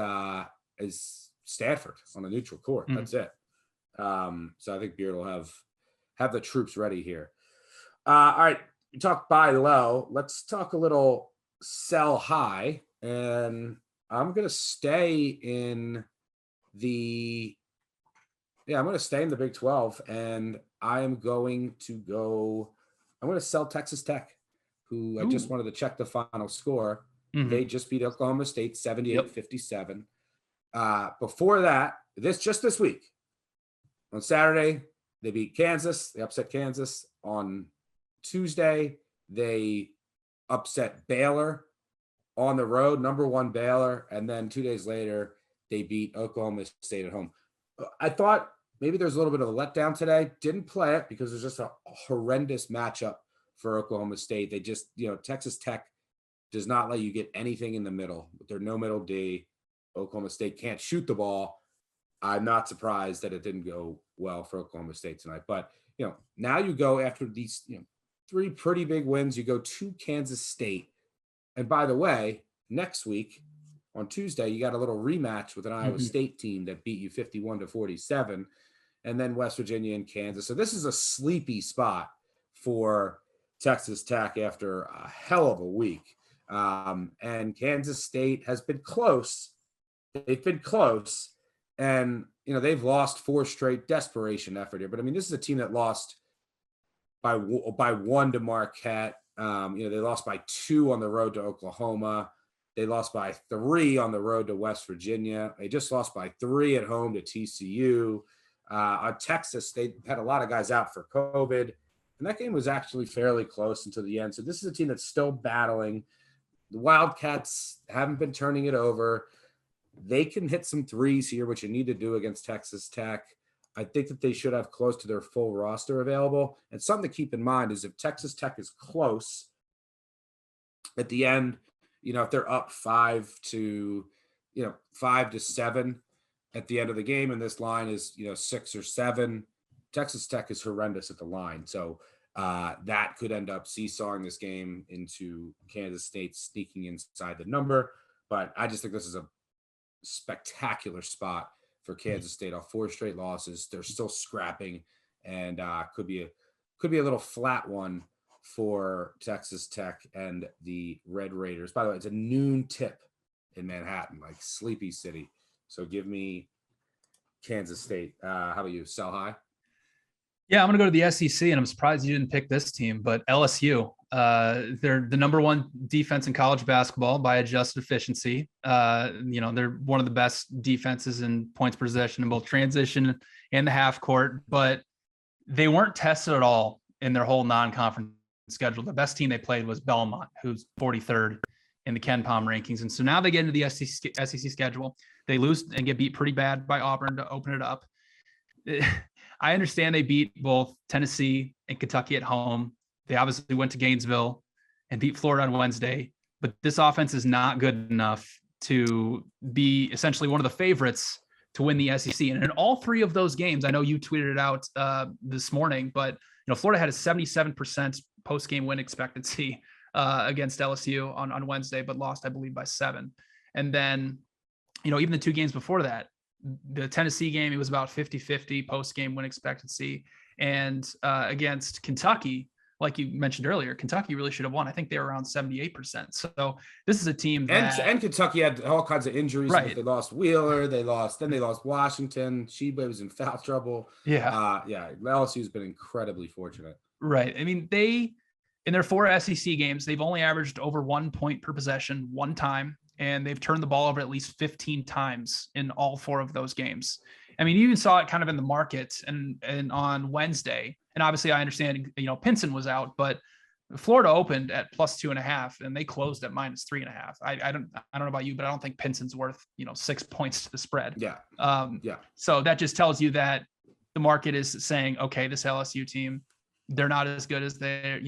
Stanford on a neutral court. That's it. So I think Beard will have the troops ready here. All right. You talk buy low. Let's talk a little sell high. And I'm going to stay in the Big 12, and I'm going to sell Texas Tech, who I just wanted to check the final score. They just beat Oklahoma State 78-57. Before that, this week, on Saturday, they beat Kansas. They upset Kansas. On Tuesday, they upset Baylor on the road, number 1 Baylor, and then 2 days later, they beat Oklahoma State at home. I thought maybe there's a little bit of a letdown today. Didn't play it because it was just a horrendous matchup for Oklahoma State. They just, Texas Tech does not let you get anything in the middle. They're no middle D. Oklahoma State can't shoot the ball. I'm not surprised that it didn't go well for Oklahoma State tonight. But, now you go after these, 3 pretty big wins. You go to Kansas State. And by the way, next week on Tuesday, you got a little rematch with an Iowa State team that beat you 51-47, and then West Virginia and Kansas. So this is a sleepy spot for Texas Tech after a hell of a week. And Kansas State has been close. They've been close. And, they've lost 4 straight, desperation effort here. But, I mean, this is a team that lost by 1 to Marquette. They lost by 2 on the road to Oklahoma. They lost by 3 on the road to West Virginia. They just lost by 3 at home to TCU. On Texas, they had a lot of guys out for COVID. And that game was actually fairly close until the end. So this is a team that's still battling. The Wildcats haven't been turning it over. They can hit some threes here, which you need to do against Texas Tech. I think that they should have close to their full roster available. And something to keep in mind is if Texas Tech is close at the end, if they're up 5 to 7 at the end of the game, and this line is, 6 or 7, Texas Tech is horrendous at the line. So that could end up seesawing this game into Kansas State sneaking inside the number. But I just think this is a spectacular spot for Kansas State off 4 straight losses. They're still scrapping, and could be a little flat one for Texas Tech and the Red Raiders. By the way, it's a noon tip in Manhattan, like Sleepy City. So give me Kansas State. How about you? Sell high? Yeah, I'm going to go to the SEC, and I'm surprised you didn't pick this team, but LSU. They're the number 1 defense in college basketball by adjusted efficiency. They're one of the best defenses in points per possession in both transition and the half court, but they weren't tested at all in their whole non-conference schedule. The best team they played was Belmont, who's 43rd in the Ken Pom rankings. And so now they get into the SEC schedule. They lose and get beat pretty bad by Auburn to open it up. I understand they beat both Tennessee and Kentucky at home. They obviously went to Gainesville and beat Florida on Wednesday, but this offense is not good enough to be essentially one of the favorites to win the SEC. And in all 3 of those games, I know you tweeted it out this morning, but Florida had a 77% post-game win expectancy against LSU on Wednesday, but lost, I believe, by 7. And then, even the 2 games before that, the Tennessee game, it was about 50-50 post-game win expectancy. And against Kentucky, like you mentioned earlier, Kentucky really should have won. I think they were around 78%. So this is a team that... And Kentucky had all kinds of injuries. Right. They lost Wheeler. Then they lost Washington. Sheba was in foul trouble. Yeah. LSU's been incredibly fortunate. Right. I mean, they in their 4 SEC games, they've only averaged over 1 point per possession one time, and they've turned the ball over at least 15 times in all 4 of those games. I mean, you even saw it kind of in the market and on Wednesday. And obviously I understand, Pinson was out, but Florida opened at +2.5 and they closed at -3.5. I don't know about you, but I don't think Pinson's worth, 6 points to the spread. Yeah. So that just tells you that the market is saying, okay, this LSU team, they're not as good as they're,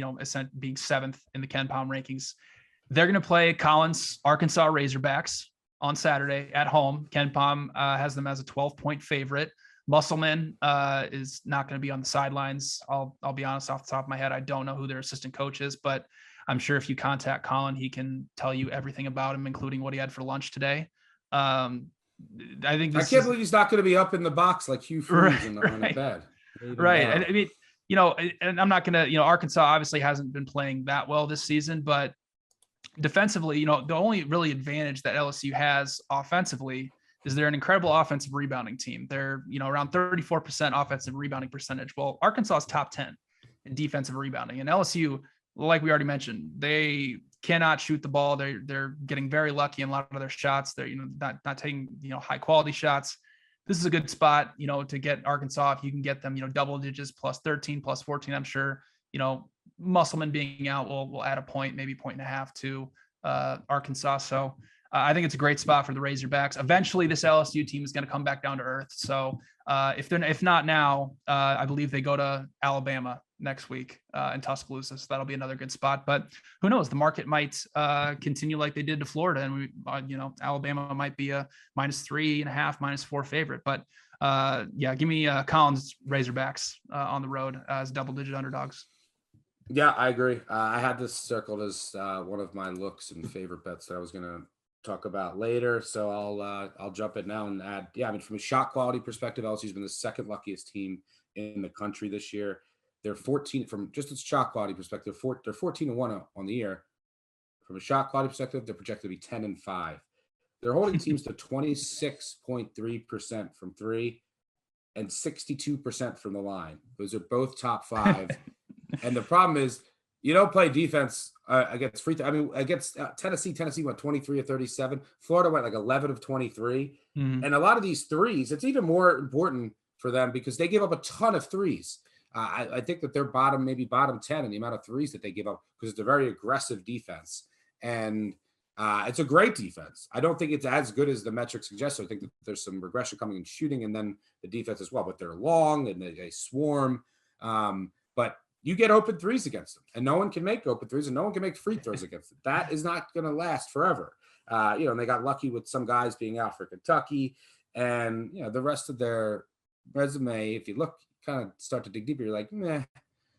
being 7th in the Ken Palm rankings. They're going to play Collins, Arkansas Razorbacks on Saturday at home. Ken Palm has them as a 12-point favorite. Musselman is not going to be on the sidelines. I'll be honest, off the top of my head, I don't know who their assistant coach is, but I'm sure if you contact Colin, he can tell you everything about him, including what he had for lunch today. I can't believe he's not going to be up in the box like Hugh Freeze on the bed. Right. I mean, and I'm not going to, Arkansas obviously hasn't been playing that well this season, but defensively, the only really advantage that LSU has offensively is they're an incredible offensive rebounding team. They're, around 34% offensive rebounding percentage. Well, Arkansas is top 10 in defensive rebounding, and LSU, like we already mentioned, they cannot shoot the ball. They're getting very lucky in a lot of their shots. They're, not taking, high quality shots. This is a good spot, to get Arkansas. If you can get them, double digits, +13, +14, I'm sure, Musselman being out will add a point, maybe 1.5 to Arkansas. So I think it's a great spot for the Razorbacks. Eventually, this LSU team is going to come back down to earth. So if not now, I believe they go to Alabama next week in Tuscaloosa. So that'll be another good spot. But who knows? The market might continue like they did to Florida, and Alabama might be a -3.5, -4 favorite. But give me Collins Razorbacks on the road as double-digit underdogs. Yeah, I agree. I had this circled as one of my looks and favorite bets that I was going to talk about later. So I'll jump in now and add. Yeah, I mean, from a shot quality perspective, LSU's been the second luckiest team in the country this year. They're 14 from just a shot quality perspective. They're 14-1 on the year. From a shot quality perspective, they're projected to be 10-5. They're holding teams to 26.3% from 3 and 62% from the line. Those are both top 5. And the problem is, you don't play defense against free throw. I mean, against Tennessee went 23 of 37. Florida went like 11 of 23. Mm-hmm. And a lot of these threes, it's even more important for them because they give up a ton of threes. I think that they're bottom 10 in the amount of threes that they give up because it's a very aggressive defense. And it's a great defense. I don't think it's as good as the metrics suggest. So I think that there's some regression coming in shooting and then the defense as well. But they're long and they swarm. But you get open threes against them, and no one can make open threes, and no one can make free throws against them. That is not going to last forever. And they got lucky with some guys being out for Kentucky, and the rest of their resume. If you look, kind of start to dig deeper, you're like, meh.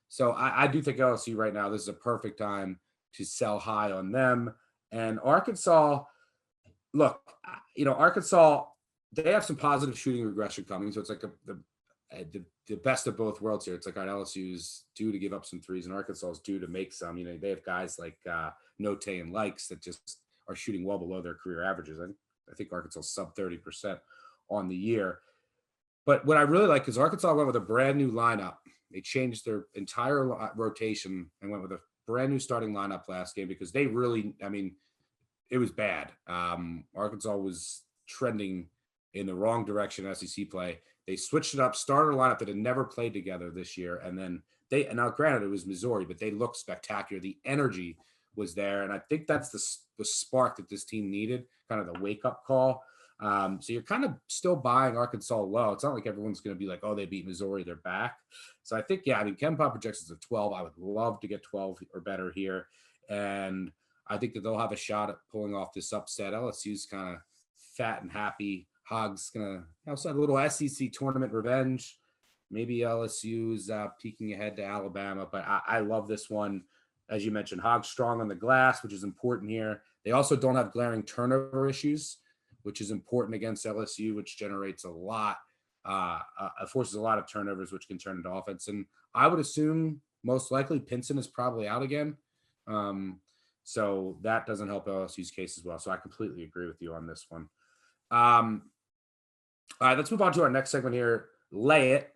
So I do think LSU right now, this is a perfect time to sell high on them. And Arkansas, look, Arkansas, they have some positive shooting regression coming, so it's like the best of both worlds here. It's like, all right, LSU's due to give up some threes and Arkansas is due to make some. They have guys like Notre and Likes that just are shooting well below their career averages. I think Arkansas sub 30% on the year. But what I really like is Arkansas went with a brand new lineup. They changed their entire rotation and went with a brand new starting lineup last game because they really, it was bad. Arkansas was trending in the wrong direction in SEC play. They switched it up, started a lineup that had never played together this year. And then now granted it was Missouri, but they looked spectacular. The energy was there. And I think that's the spark that this team needed, kind of the wake-up call. So you're kind of still buying Arkansas low. It's not like everyone's going to be like, oh, they beat Missouri, they're back. So I think, Ken Palm projects as a 12. I would love to get 12 or better here. And I think that they'll have a shot at pulling off this upset. LSU's kind of fat and happy. Hog's going to also have a little SEC tournament revenge. Maybe LSU's peeking ahead to Alabama, but I love this one. As you mentioned, Hog's strong on the glass, which is important here. They also don't have glaring turnover issues, which is important against LSU, which generates a lot, forces a lot of turnovers, which can turn into offense. And I would assume most likely Pinson is probably out again. So that doesn't help LSU's case as well. So I completely agree with you on this one. All right, let's move on to our next segment here. Lay it.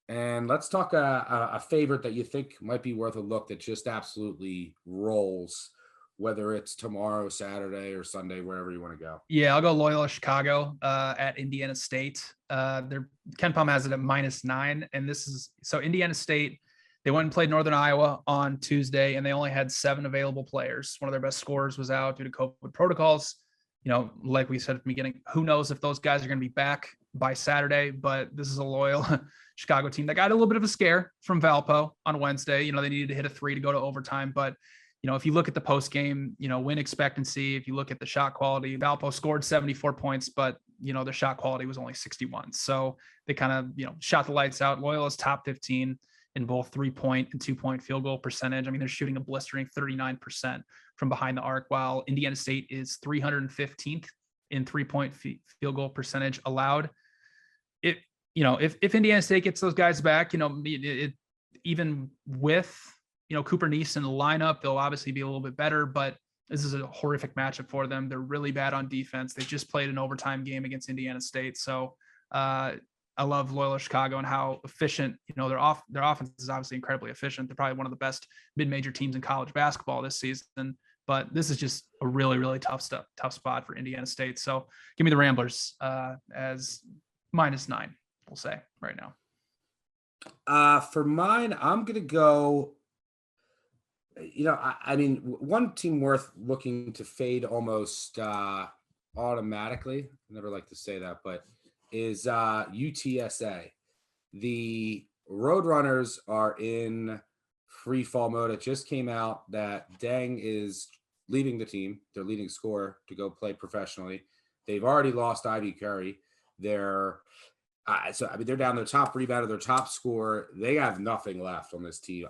And let's talk a favorite that you think might be worth a look that just absolutely rolls, whether it's tomorrow, Saturday, or Sunday, wherever you want to go. Yeah, I'll go Loyola Chicago at Indiana State. Their Ken Palm has it at -9, and this is so Indiana State. They went and played Northern Iowa on Tuesday, and they only had 7 available players. One of their best scorers was out due to COVID protocols. Like we said at the beginning, who knows if those guys are going to be back by Saturday? But this is a Loyola Chicago team that got a little bit of a scare from Valpo on Wednesday. They needed to hit a 3 to go to overtime, but if you look at the post game, win expectancy, if you look at the shot quality, Valpo scored 74 points, but their shot quality was only 61. So they kind of, shot the lights out. Loyola's top 15 in both 3-point and 2-point field goal percentage. I mean, they're shooting a blistering 39% from behind the arc, while Indiana State is 315th in 3-point field goal percentage allowed. If Indiana State gets those guys back, even with Cooper Neese in the lineup, they'll obviously be a little bit better, but this is a horrific matchup for them. They're really bad on defense. They just played an overtime game against Indiana State. So I love Loyola Chicago and how efficient, their offense is obviously incredibly efficient. They're probably one of the best mid-major teams in college basketball this season, but this is just a really, really tough spot for Indiana State. So give me the Ramblers as -9, we'll say right now. For mine, I'm going to go, I mean, one team worth looking to fade almost automatically. I never like to say that, but is UTSA. The Roadrunners are in free fall mode. It just came out that Deng is leaving the team, their leading scorer, to go play professionally. They've already lost Ivy Curry. They're down their top rebounder, their top scorer. They have nothing left on this team.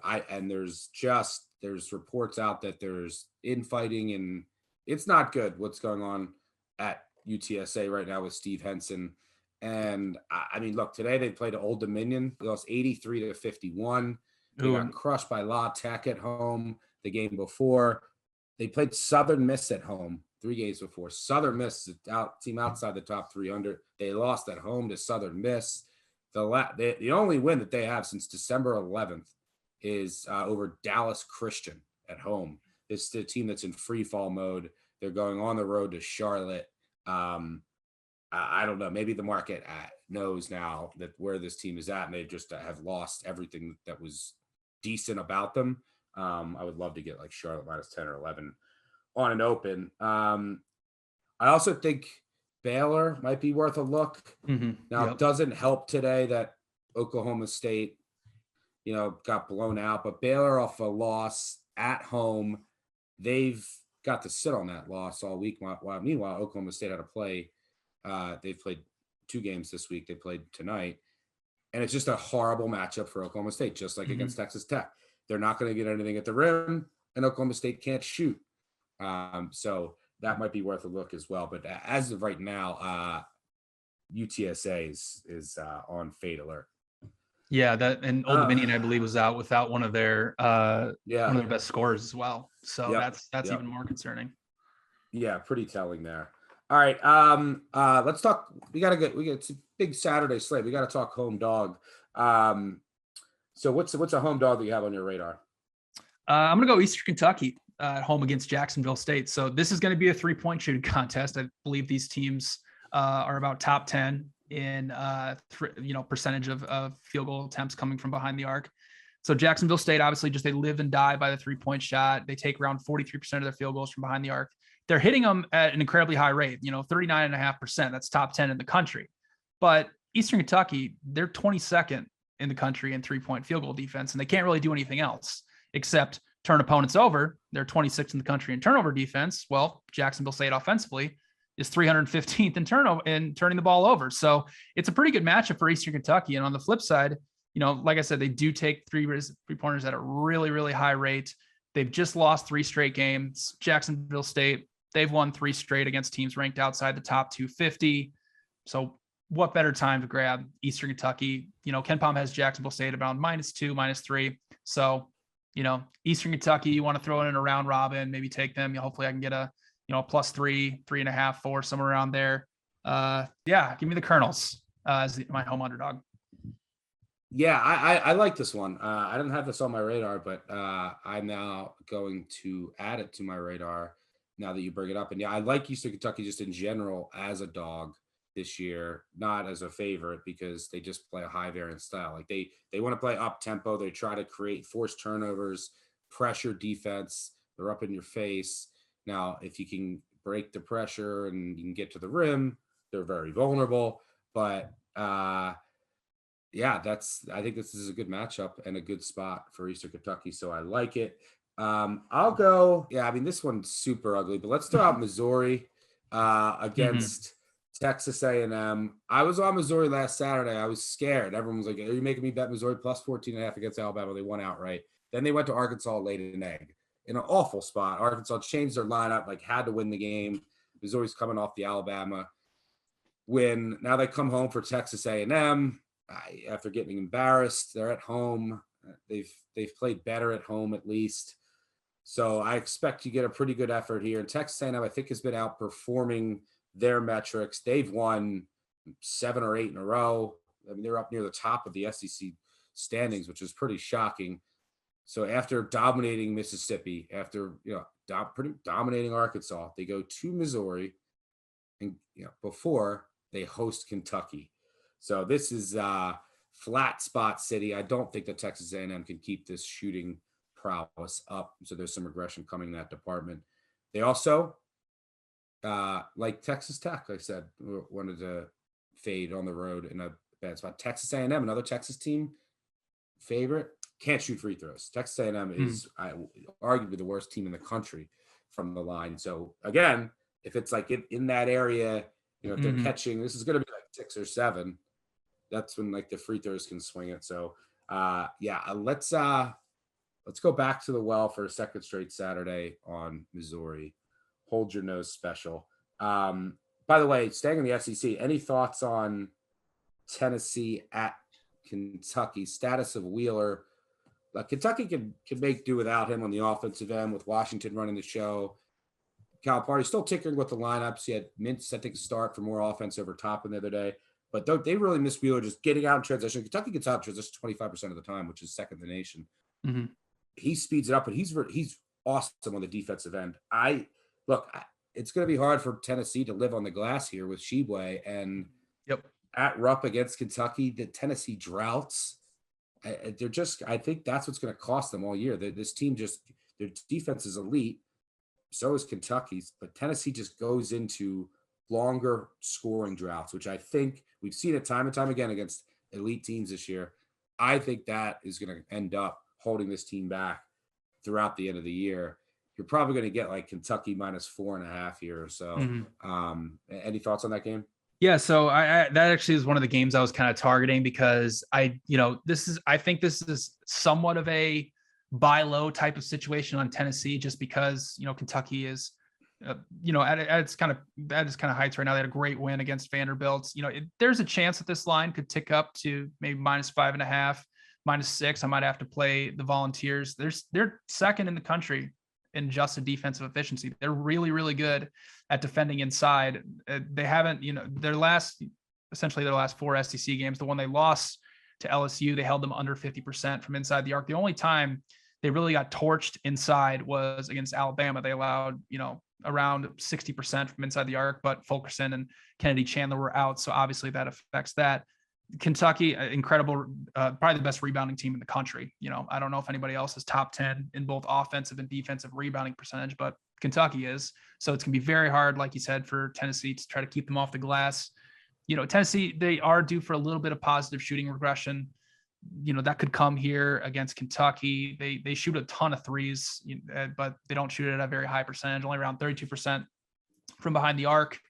There's reports out that there's infighting, and it's not good what's going on at UTSA right now with Steve Henson. And I mean, look, today they played Old Dominion. They lost 83-51. They got crushed by La Tech at home the game before. They played Southern Miss at home 3 games before. Southern Miss is a team outside the top 300. They lost at home to Southern Miss. The only win that they have since December 11th is over Dallas Christian at home. It's the team that's in free fall mode. They're going on the road to Charlotte. I don't know. Maybe the market knows now that where this team is at, and they just have lost everything that was decent about them. I would love to get like Charlotte -10 or 11 on an open. I also think Baylor might be worth a look. Now, It doesn't help today that Oklahoma State, got blown out, but Baylor off a loss at home, they've got to sit on that loss all week. Meanwhile, Oklahoma State had to play. They've played 2 games this week. They played tonight, and it's just a horrible matchup for Oklahoma State, just like against Texas Tech. They're not going to get anything at the rim, and Oklahoma State can't shoot. So that might be worth a look as well. But as of right now, UTSA is on fade alert. Yeah, that and Old Dominion, I believe, was out without one of their best scorers as well. So that's even more concerning. Yeah, pretty telling there. All right, let's talk. We get it's a big Saturday slate. We got to talk home dog. So what's a home dog that you have on your radar? I'm gonna go Eastern Kentucky at home against Jacksonville State. So this is going to be a 3-point shooting contest. I believe these teams are about top 10 in percentage of field goal attempts coming from behind the arc. So Jacksonville State, obviously, they live and die by the 3-point shot. They take around 43% of their field goals from behind the arc. They're hitting them at an incredibly high rate, 39.5%. That's top 10 in the country. But Eastern Kentucky, they're 22nd in the country in 3-point field goal defense, and they can't really do anything else except turn opponents over. They're 26th in the country in turnover defense. Well, Jacksonville State offensively is 315th in turning the ball over. So it's a pretty good matchup for Eastern Kentucky. And on the flip side, like I said, they do take three-pointers at a really, really high rate. They've just lost 3 straight games. Jacksonville State, they've won 3 straight against teams ranked outside the top 250. So what better time to grab Eastern Kentucky? Ken Palm has Jacksonville State around -2, -3. So, Eastern Kentucky, you want to throw it in a round robin, maybe take them. Hopefully I can get a, +3, 3.5, 4, somewhere around there. Give me the Colonels as my home underdog. Yeah, I like this one. I didn't have this on my radar, but I'm now going to add it to my radar now that you bring it up. And yeah, I like Eastern Kentucky just in general as a dog this year, not as a favorite because they just play a high variance style. Like they want to play up tempo. They try to create forced turnovers, pressure defense. They're up in your face. Now, if you can break the pressure and you can get to the rim, they're very vulnerable. But yeah, I think this is a good matchup and a good spot for Eastern Kentucky, so I like it. I'll go. Yeah, I mean this one's super ugly, but let's throw out Missouri Mhm. against Texas A&M. I was on Missouri last Saturday. I was scared. Everyone was like, "Are you making me bet Missouri plus 14 and a half against Alabama?" They won outright. Then they went to Arkansas, laid an egg in an awful spot. Arkansas changed their lineup, like had to win the game. Missouri's coming off the Alabama win. Now they come home for Texas A&M after getting embarrassed. They're at home. They've played better at home at least. So I expect you get a pretty good effort here. And Texas A&M, I think, has been outperforming their metrics. They've won 7 or 8 in a row. I mean, they're up near the top of the SEC standings, which is pretty shocking. So after dominating Mississippi, after pretty dominating Arkansas, they go to Missouri, and before they host Kentucky. So this is flat spot city. I don't think that Texas A&M can keep this shooting prowess up. So there's some regression coming in that department. They also, like Texas Tech, like I said, wanted to fade on the road in a bad spot. Texas A&M, another Texas team favorite, can't shoot free throws. Texas A&M Mm. is arguably the worst team in the country from the line. So again, if it's like in that area, if they're Mhm. catching, this is going to be like 6 or 7. That's when like the free throws can swing it. So yeah, let's go back to the well for a second straight Saturday on Missouri. Hold your nose special. By the way, staying in the SEC, any thoughts on Tennessee at Kentucky? Status of Wheeler. Kentucky can make do without him on the offensive end with Washington running the show. Calipari still tinkering with the lineups. He had Mintz, I think, start for more offense over Toppin the other day. But they really miss Wheeler just getting out in transition. Kentucky gets out in transition 25% of the time, which is second in the nation. Mhm. He speeds it up, but he's awesome on the defensive end. It's going to be hard for Tennessee to live on the glass here with Sheboy and Yep. at Rupp against Kentucky. The Tennessee droughts. I think that's what's going to cost them all year. This team their defense is elite. So is Kentucky's, but Tennessee just goes into longer scoring droughts, which I think we've seen it time and time again against elite teams this year. I think that is going to end up holding this team back throughout the end of the year. You're probably going to get like Kentucky minus 4.5 here or so. Mhm. Any thoughts on that game? Yeah, so I that actually is one of the games I was kind of targeting because I think this is somewhat of a buy low type of situation on Tennessee, just because Kentucky is, at its kind of heights right now. They had a great win against Vanderbilt. There's a chance that this line could tick up to maybe -5.5, -6. I might have to play the Volunteers. They're second in the country in adjusted defensive efficiency. They're really, really good at defending inside. They haven't, essentially their last 4 SEC games, the one they lost to LSU, they held them under 50% from inside the arc. The only time they really got torched inside was against Alabama. They allowed, around 60% from inside the arc, but Fulkerson and Kennedy Chandler were out. So obviously that affects that. Kentucky, incredible, probably the best rebounding team in the country. I don't know if anybody else is top 10 in both offensive and defensive rebounding percentage, but Kentucky is. So it's going to be very hard, like you said, for Tennessee to try to keep them off the glass. Tennessee, they are due for a little bit of positive shooting regression. That could come here against Kentucky. They shoot a ton of threes, but they don't shoot it at a very high percentage, only around 32% from behind the arc.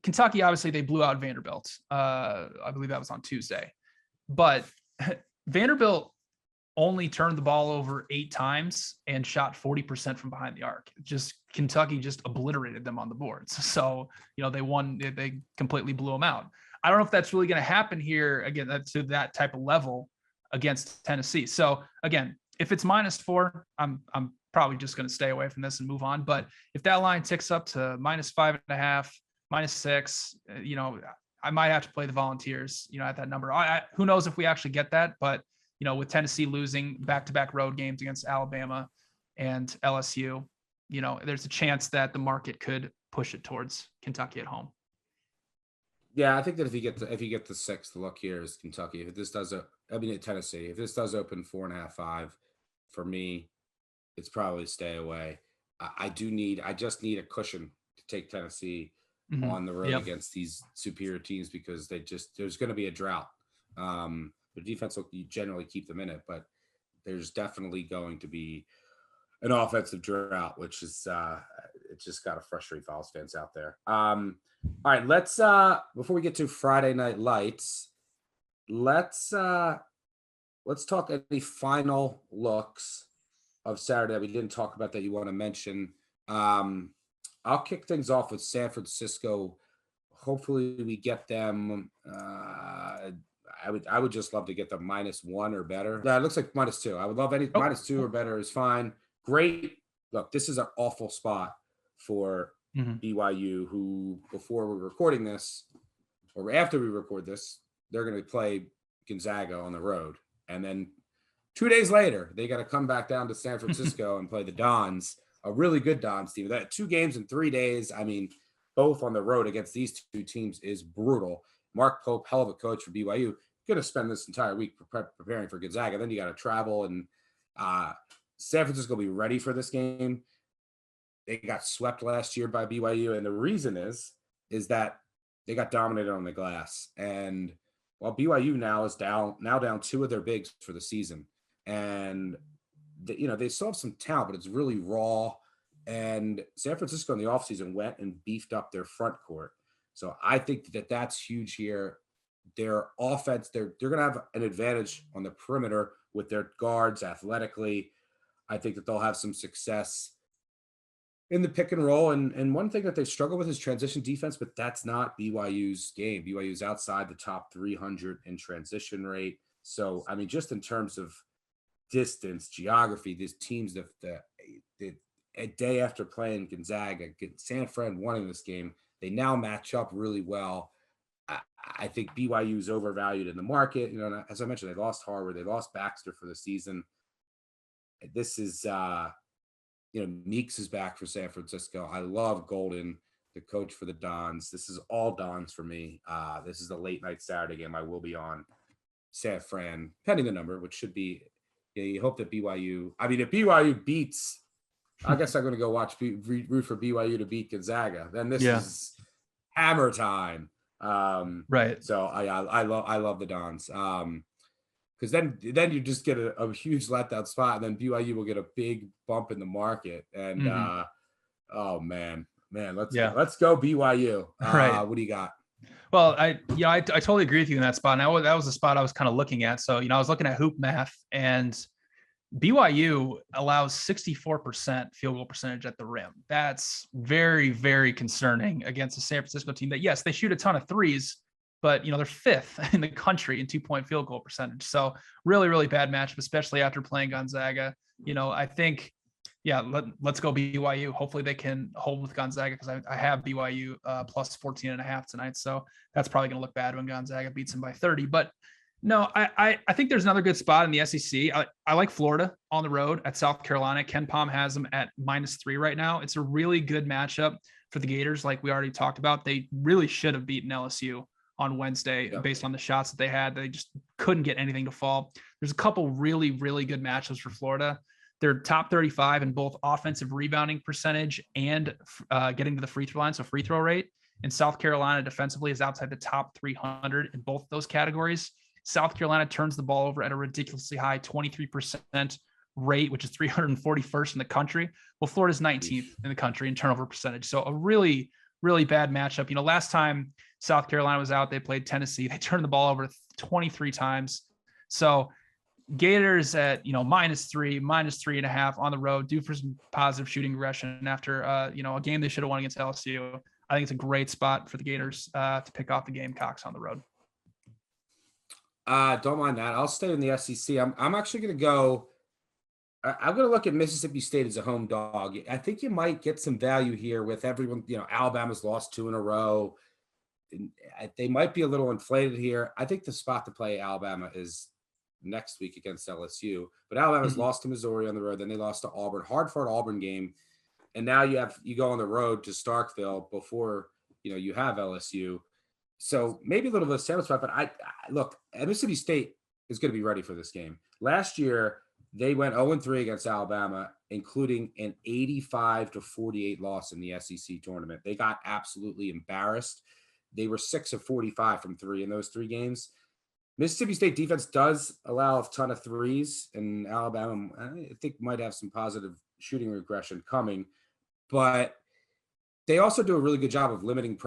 Kentucky, obviously they blew out Vanderbilt. I believe that was on Tuesday, but Vanderbilt only turned the ball over 8 times and shot 40% from behind the arc. Kentucky just obliterated them on the boards. So, they won, they completely blew them out. I don't know if that's really going to happen here again, to that type of level against Tennessee. So again, if it's -4, I'm probably just going to stay away from this and move on. But if that line ticks up to -5.5, -6, I might have to play the Volunteers, at that number. Who knows if we actually get that, but with Tennessee losing back-to-back road games against Alabama and LSU, there's a chance that the market could push it towards Kentucky at home. Yeah, I think that if you get the 6, the look here is Kentucky. If this does Tennessee. If this does open 4.5, 5, for me, it's probably stay away. I just need a cushion to take Tennessee on the road against these superior teams, because there's going to be a drought. The defense will generally keep them in it, but there's definitely going to be an offensive drought, which is it's just got to frustrate Vols fans out there. All right, let's before we get to Friday Night Lights, let's talk any final looks of Saturday that we didn't talk about that you want to mention. I'll kick things off with San Francisco. Hopefully we get them. I would just love to get them -1 or better. Yeah, it looks like -2. I would love any -2 or better is fine. Great. Look, this is an awful spot for BYU, who before we're recording this, or after we record this, they're going to play Gonzaga on the road. And then 2 days later, they got to come back down to San Francisco and play the Dons, a really good Dons team. That 2 games in 3 days, I mean, both on the road against these 2 teams is brutal. Mark Pope, hell of a coach for BYU, going to spend this entire week preparing for Gonzaga. Then you got to travel, and San Francisco will be ready for this game. They got swept last year by BYU, and the reason is that they got dominated on the glass. And while BYU now is down 2 of their bigs for the season, and they still have some talent, but it's really raw. And San Francisco in the offseason went and beefed up their front court. So I think that that's huge here. Their offense, they're going to have an advantage on the perimeter with their guards athletically. I think that they'll have some success in the pick and roll. And one thing that they struggle with is transition defense, but that's not BYU's game. BYU's outside the top 300 in transition rate. So, I mean, just in terms of distance, geography, these teams that a day after playing Gonzaga, San Fran winning this game, they now match up really well. I think BYU is overvalued in the market. As I mentioned, they lost Harvard, they lost Baxter for the season. This is, Meeks is back for San Francisco. I love Golden, the coach for the Dons. This is all Dons for me. This is the late night Saturday game. I will be on San Fran, pending the number, which should be. You hope that BYU. I mean, if BYU beats, I guess I'm going to go root for BYU to beat Gonzaga. Then this is hammer time. Right. So I love the Dons. Because then you just get a huge letdown spot, and then BYU will get a big bump in the market. And oh man, let's go BYU. Right. What do you got? Well, I totally agree with you in that spot. And that was the spot I was kind of looking at. So I was looking at hoop math, and BYU allows 64% field goal percentage at the rim. That's very, very concerning against a San Francisco team that, yes, they shoot a ton of threes, but they're 5th in the country in 2-point field goal percentage. So really, really bad matchup, especially after playing Gonzaga. I think, let's go BYU. Hopefully they can hold with Gonzaga, because I have BYU plus 14.5 tonight. So that's probably going to look bad when Gonzaga beats them by 30. But no, I think there's another good spot in the SEC. I like Florida on the road at South Carolina. Ken Pom has them at -3 right now. It's a really good matchup for the Gators, like we already talked about. They really should have beaten LSU on Wednesday based on the shots that they had. They just couldn't get anything to fall. There's a couple really, really good matchups for Florida. They're top 35 in both offensive rebounding percentage and getting to the free throw line, so free throw rate. And South Carolina defensively is outside the top 300 in both those categories. South Carolina turns the ball over at a ridiculously high 23% rate, which is 341st in the country. Well, Florida's 19th in the country in turnover percentage. So a really, really bad matchup. last time South Carolina was out, they played Tennessee. They turned the ball over 23 times. So Gators at, -3, -3.5 on the road, due for some positive shooting regression after, a game they should have won against LSU. I think it's a great spot for the Gators to pick off the Gamecocks on the road. Don't mind that. I'll stay in the SEC. I'm actually going to go. I'm going to look at Mississippi State as a home dog. I think you might get some value here with everyone. Alabama's lost 2 in a row. they might be a little inflated here. I think the spot to play Alabama is next week against LSU, but Alabama's lost to Missouri on the road. Then they lost to Auburn, hard fought Auburn game. And now you go on the road to Starkville before, you have LSU. So maybe a little bit of sample spot, but I look, Mississippi State is going to be ready for this game. Last year, they went 0-3 against Alabama, including an 85-48 loss in the SEC tournament. They got absolutely embarrassed. They were 6 of 45 from three in those three games. Mississippi State defense does allow a ton of threes, and Alabama, I think, might have some positive shooting regression coming, but they also do a really good job of limiting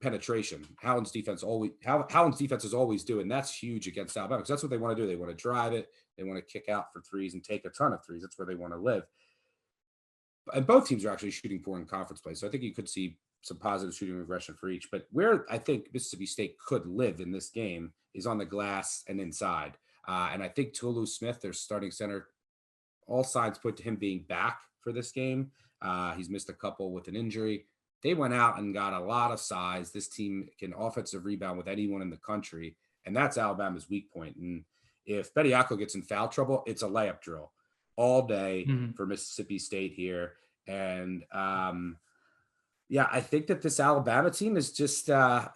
penetration. Howland's defenses always do, and that's huge against Alabama because that's what they want to do. They want to drive it, they want to kick out for threes and take a ton of threes. That's where they want to live. And both teams are actually shooting poor in conference play, so I think you could see some positive shooting regression for each. But where I think Mississippi State could live in this game is on the glass and inside. And I think Tolu Smith, their starting center, all signs point to him being back for this game. He's missed a couple with an injury. They went out and got a lot of size. This team can offensive rebound with anyone in the country, and that's Alabama's weak point. And if Bediako gets in foul trouble, it's a layup drill all day for Mississippi State here. And I think that this Alabama team is just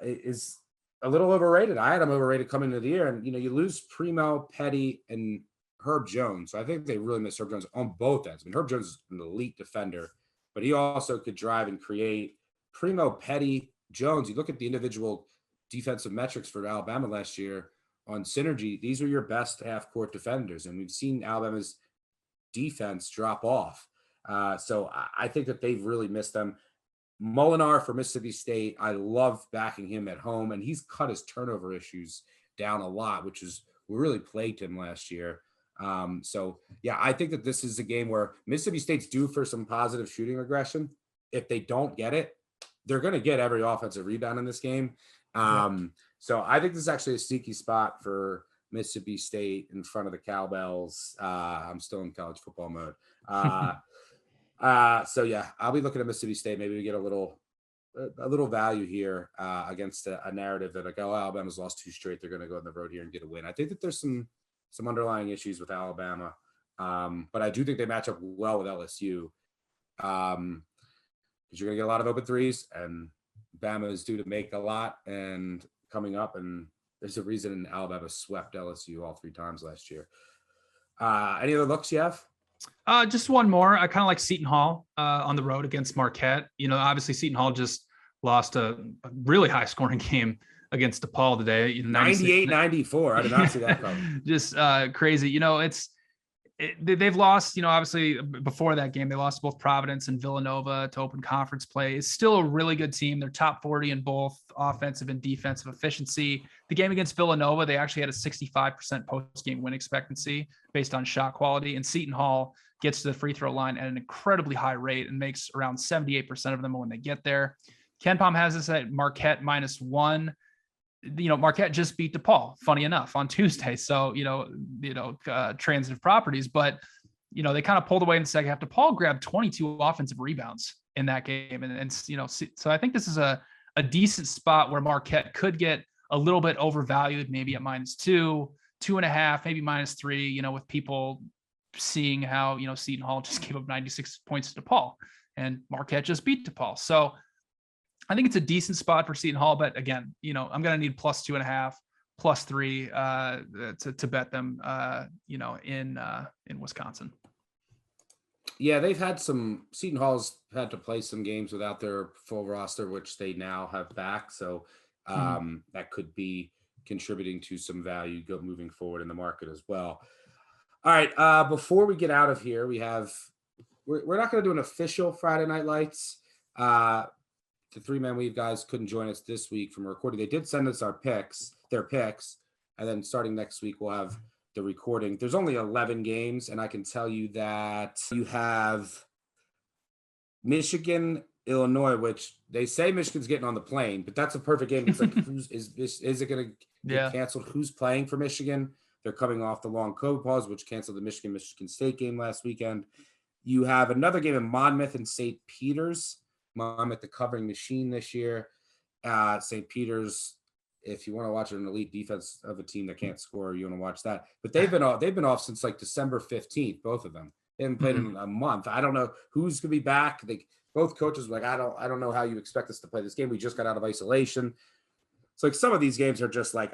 is a little overrated. I had them overrated coming into the year, and you lose Primo, Petty, and Herb Jones. So I think they really miss Herb Jones on both ends. I mean, Herb Jones is an elite defender, but he also could drive and create. Primo, Petty, Jones, you look at the individual defensive metrics for Alabama last year on synergy, these are your best half-court defenders, and we've seen Alabama's defense drop off. So I think that they've really missed them. Molinar for Mississippi State, I love backing him at home, and he's cut his turnover issues down a lot, which really plagued him last year. I think that this is a game where Mississippi State's due for some positive shooting regression. If they don't get it, they're going to get every offensive rebound in this game. So I think this is actually a sneaky spot for Mississippi State in front of the Cowbells. I'm still in college football mode. I'll be looking at Mississippi State. Maybe we get a little value here against a narrative that Alabama's lost two straight. They're going to go on the road here and get a win. I think that there's some underlying issues with Alabama, but I do think they match up well with LSU because you're going to get a lot of open threes, and Bama is due to make a lot and coming up, and there's a reason Alabama swept LSU all three times last year. Any other looks you have? Just one more. I kind of like Seton Hall on the road against Marquette. Obviously Seton Hall just lost a really high scoring game against DePaul today. 98-94. I did not see that coming. Just crazy. They've lost, obviously before that game, they lost both Providence and Villanova to open conference play. It's still a really good team. They're top 40 in both offensive and defensive efficiency. The game against Villanova, they actually had a 65% post-game win expectancy based on shot quality. And Seton Hall gets to the free throw line at an incredibly high rate and makes around 78% of them when they get there. KenPom has this at Marquette -1. Marquette just beat DePaul, funny enough, on Tuesday. So, transitive properties, but, they kind of pulled away in the second half. DePaul grabbed 22 offensive rebounds in that game. And so I think this is a decent spot where Marquette could get a little bit overvalued, maybe at -2, 2.5, maybe -3, with people seeing how, Seton Hall just gave up 96 points to DePaul and Marquette just beat DePaul. So I think it's a decent spot for Seton Hall, but again, I'm going to need +2.5, +3 to bet them, in Wisconsin. Yeah, Seton Hall's had to play some games without their full roster, which they now have back. So that could be contributing to some value moving forward in the market as well. All right. Before we get out of here, we're not going to do an official Friday Night Lights. The three-man weave guys couldn't join us this week from recording. They did send us their picks, and then starting next week, we'll have the recording. There's only 11 games, and I can tell you that you have Michigan, Illinois, which they say Michigan's getting on the plane, but that's a perfect game. It's like, is it going to get canceled? Who's playing for Michigan? They're coming off the long COVID pause, which canceled the Michigan State game last weekend. You have another game in Monmouth and St. Peter's. Monmouth, the covering machine this year. St. Peter's. If you want to watch an elite defense of a team that can't score, you want to watch that. But they've been off since like December 15th, both of them. They haven't played in a month. I don't know who's gonna be back. Both coaches were like, I don't know how you expect us to play this game. We just got out of isolation. So like some of these games are just like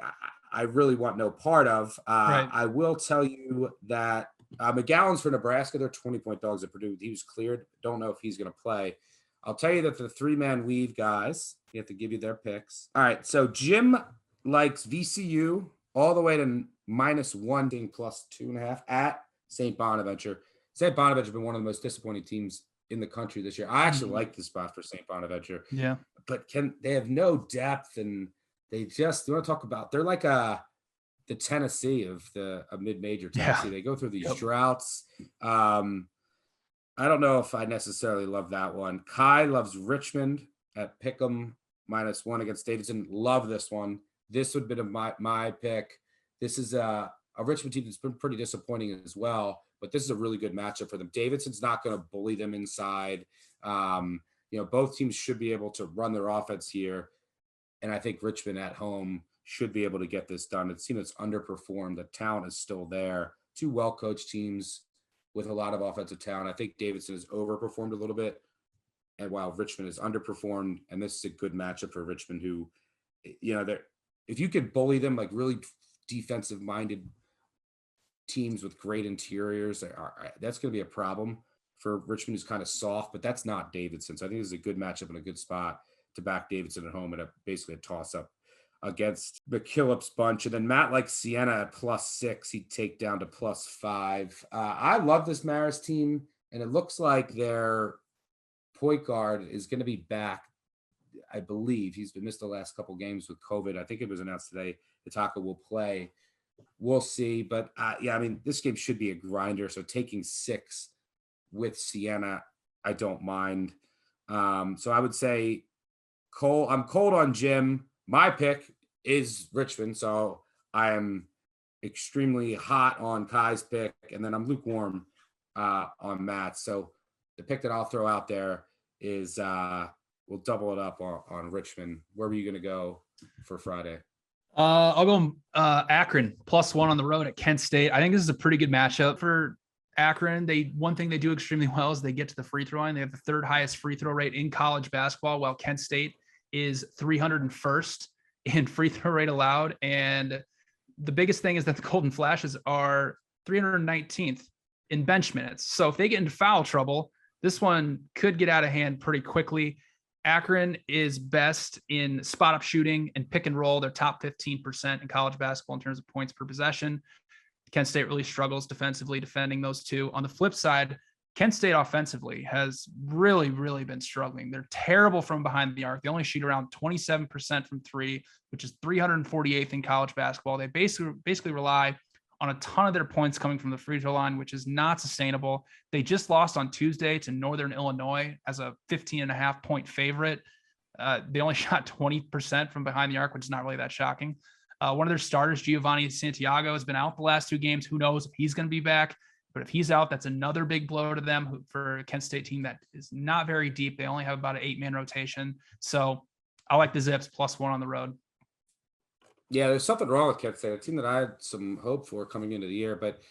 I really want no part of. Right. I will tell you that McGowan's for Nebraska. They're 20-point dogs at Purdue. He was cleared. Don't know if he's going to play. I'll tell you that the 3-man weave guys, you have to give you their picks. All right. So Jim likes VCU all the way to -1 being +2.5 at St. Bonaventure. St. Bonaventure has been one of the most disappointing teams in the country this year. I actually like this spot for St. Bonaventure. Yeah. But they have no depth, and you want to talk about, they're like the Tennessee of mid-major Tennessee. Yeah. They go through these droughts. I don't know if I necessarily love that one. Kai loves Richmond at Pick'em -1 against Davidson. Love this one. This would have been my pick. This is a Richmond team that's been pretty disappointing as well, but this is a really good matchup for them. Davidson's not going to bully them inside. Both teams should be able to run their offense here. And I think Richmond at home should be able to get this done. It's a team that's underperformed. The talent is still there. Two well-coached teams with a lot of offensive talent. I think Davidson has overperformed a little bit, and while Richmond has underperformed, and this is a good matchup for Richmond, who, if you could bully them, like really defensive-minded teams with great interiors, that's going to be a problem for Richmond, who's kind of soft, but that's not Davidson. So I think this is a good matchup and a good spot to back Davidson at home at basically a toss-up against McKillop's bunch. And then Matt likes Siena at +6. He'd take down to +5. I love this Marist team, and it looks like their point guard is going to be back. I believe he's been missed the last couple games with COVID. I think it was announced today Itaka will play. We'll see. But this game should be a grinder. So taking 6 with Siena, I don't mind. So I would say I'm cold on Jim. My pick is Richmond, so I am extremely hot on Kai's pick, and then I'm lukewarm on Matt. So the pick that I'll throw out there is we'll double it up on Richmond. Where were you going to go for Friday? I'll go Akron +1 on the road at Kent State. I think this is a pretty good matchup for Akron. One thing they do extremely well is they get to the free throw line. They have the 3rd highest free throw rate in college basketball, while Kent State is 301st in free throw rate allowed. And the biggest thing is that the Golden Flashes are 319th in bench minutes. So if they get into foul trouble, this one could get out of hand pretty quickly. Akron is best in spot up shooting and pick and roll. They're top 15% in college basketball in terms of points per possession. Kent State really struggles defensively defending those two. On the flip side, Kent State offensively has really, really been struggling. They're terrible from behind the arc. They only shoot around 27% from 3, which is 348th in college basketball. They basically rely on a ton of their points coming from the free throw line, which is not sustainable. They just lost on Tuesday to Northern Illinois as a 15.5-point favorite. They only shot 20% from behind the arc, which is not really that shocking. One of their starters, Giovanni Santiago, has been out the last 2 games. Who knows if he's going to be back? But if he's out, that's another big blow to them for a Kent State team that is not very deep. They only have about an 8-man rotation. So I like the Zips +1 on the road. Yeah, there's something wrong with Kent State, a team that I had some hope for coming into the year. But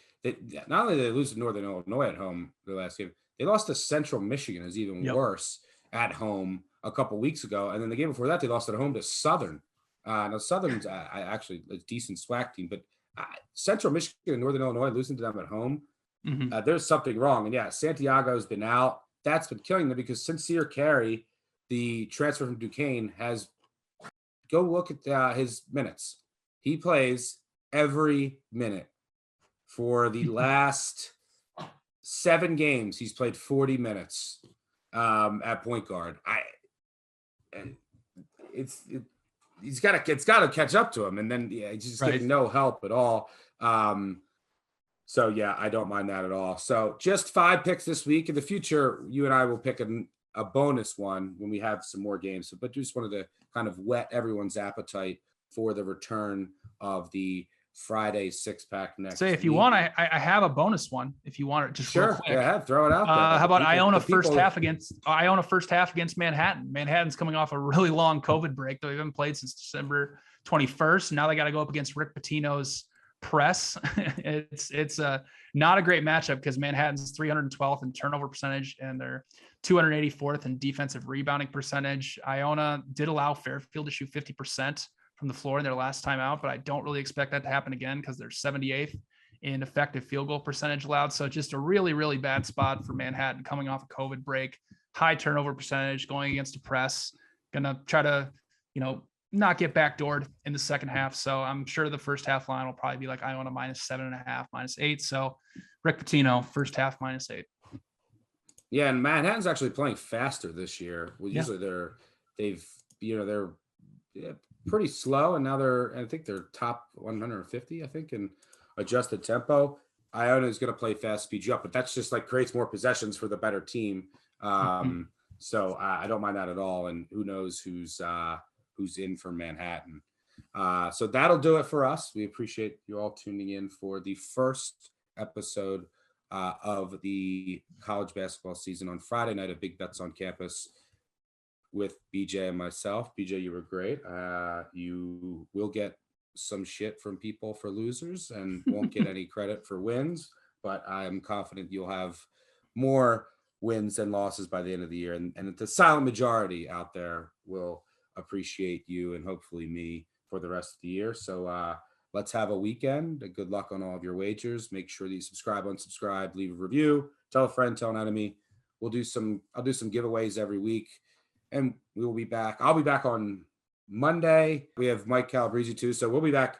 not only did they lose to Northern Illinois at home the last game, they lost to Central Michigan, is even worse, at home a couple weeks ago. And then the game before that, they lost at home to Southern. Now, Southern's actually a decent SWAC team, but Central Michigan and Northern Illinois losing to them at home, there's something wrong. And yeah, Santiago's been out. That's been killing them because Sincere Carey, the transfer from Duquesne, go look at his minutes. He plays every minute. For the last 7 games, he's played 40 minutes at point guard. It's got to catch up to him, and then he's just getting no help at all. So yeah, I don't mind that at all. So just 5 picks this week. In the future, you and I will pick a bonus one when we have some more games. But just wanted to kind of whet everyone's appetite for the return of the Friday 6-pack next Say if you week. want, I have a bonus one. If you want it, just real quick. Go ahead, throw it out there. How about Iona first half against Manhattan? Manhattan's coming off a really long COVID break. They haven't played since December 21st. Now they got to go up against Rick Pitino's press. It's not a great matchup because Manhattan's 312th in turnover percentage and they're 284th in defensive rebounding percentage. Iona did allow Fairfield to shoot 50% from the floor in their last time out, but I don't really expect that to happen again because they're 78th in effective field goal percentage allowed. So just a really, really bad spot for Manhattan coming off a COVID break, high turnover percentage, going against a press, gonna try to, not get backdoored in the second half. So I'm sure the first half line will probably be like Iona -7.5, -8. So Rick Pitino, first half -8. Yeah, and Manhattan's actually playing faster this year. Well, usually they're pretty slow, and now I think they're top 150, I think, in adjusted tempo. Iona is going to play fast, speed you up, but that's just like creates more possessions for the better team. So I don't mind that at all. And who knows who's in for Manhattan. So that'll do it for us. We appreciate you all tuning in for the first episode of the college basketball season on Friday night at Big Bets on Campus with BJ and myself. BJ, you were great. You will get some shit from people for losers and won't get any credit for wins, but I'm confident you'll have more wins than losses by the end of the year. And the silent majority out there will appreciate you and hopefully me for the rest of the year. So let's have a weekend. Good luck on all of your wagers. Make sure that you subscribe, unsubscribe, leave a review, tell a friend, tell an enemy. I'll do some giveaways every week, and we will be back. I'll be back on Monday. We have Mike Calabrese too, so we'll be back.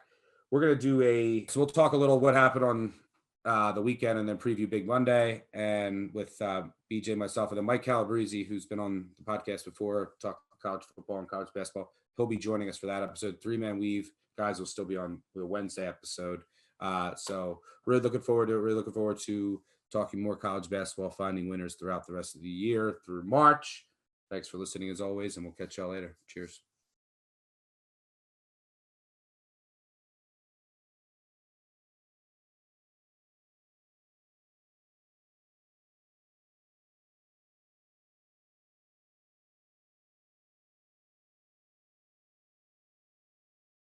We're gonna do so we'll talk a little what happened on the weekend, and then preview Big Monday, and with BJ, myself, and then Mike Calabrese, who's been on the podcast before, talk college football and college basketball. He'll be joining us for that episode. 3-man weave. Guys will still be on the Wednesday episode. So really looking forward to it. Really looking forward to talking more college basketball, finding winners throughout the rest of the year through March. Thanks for listening as always, and we'll catch y'all later. Cheers.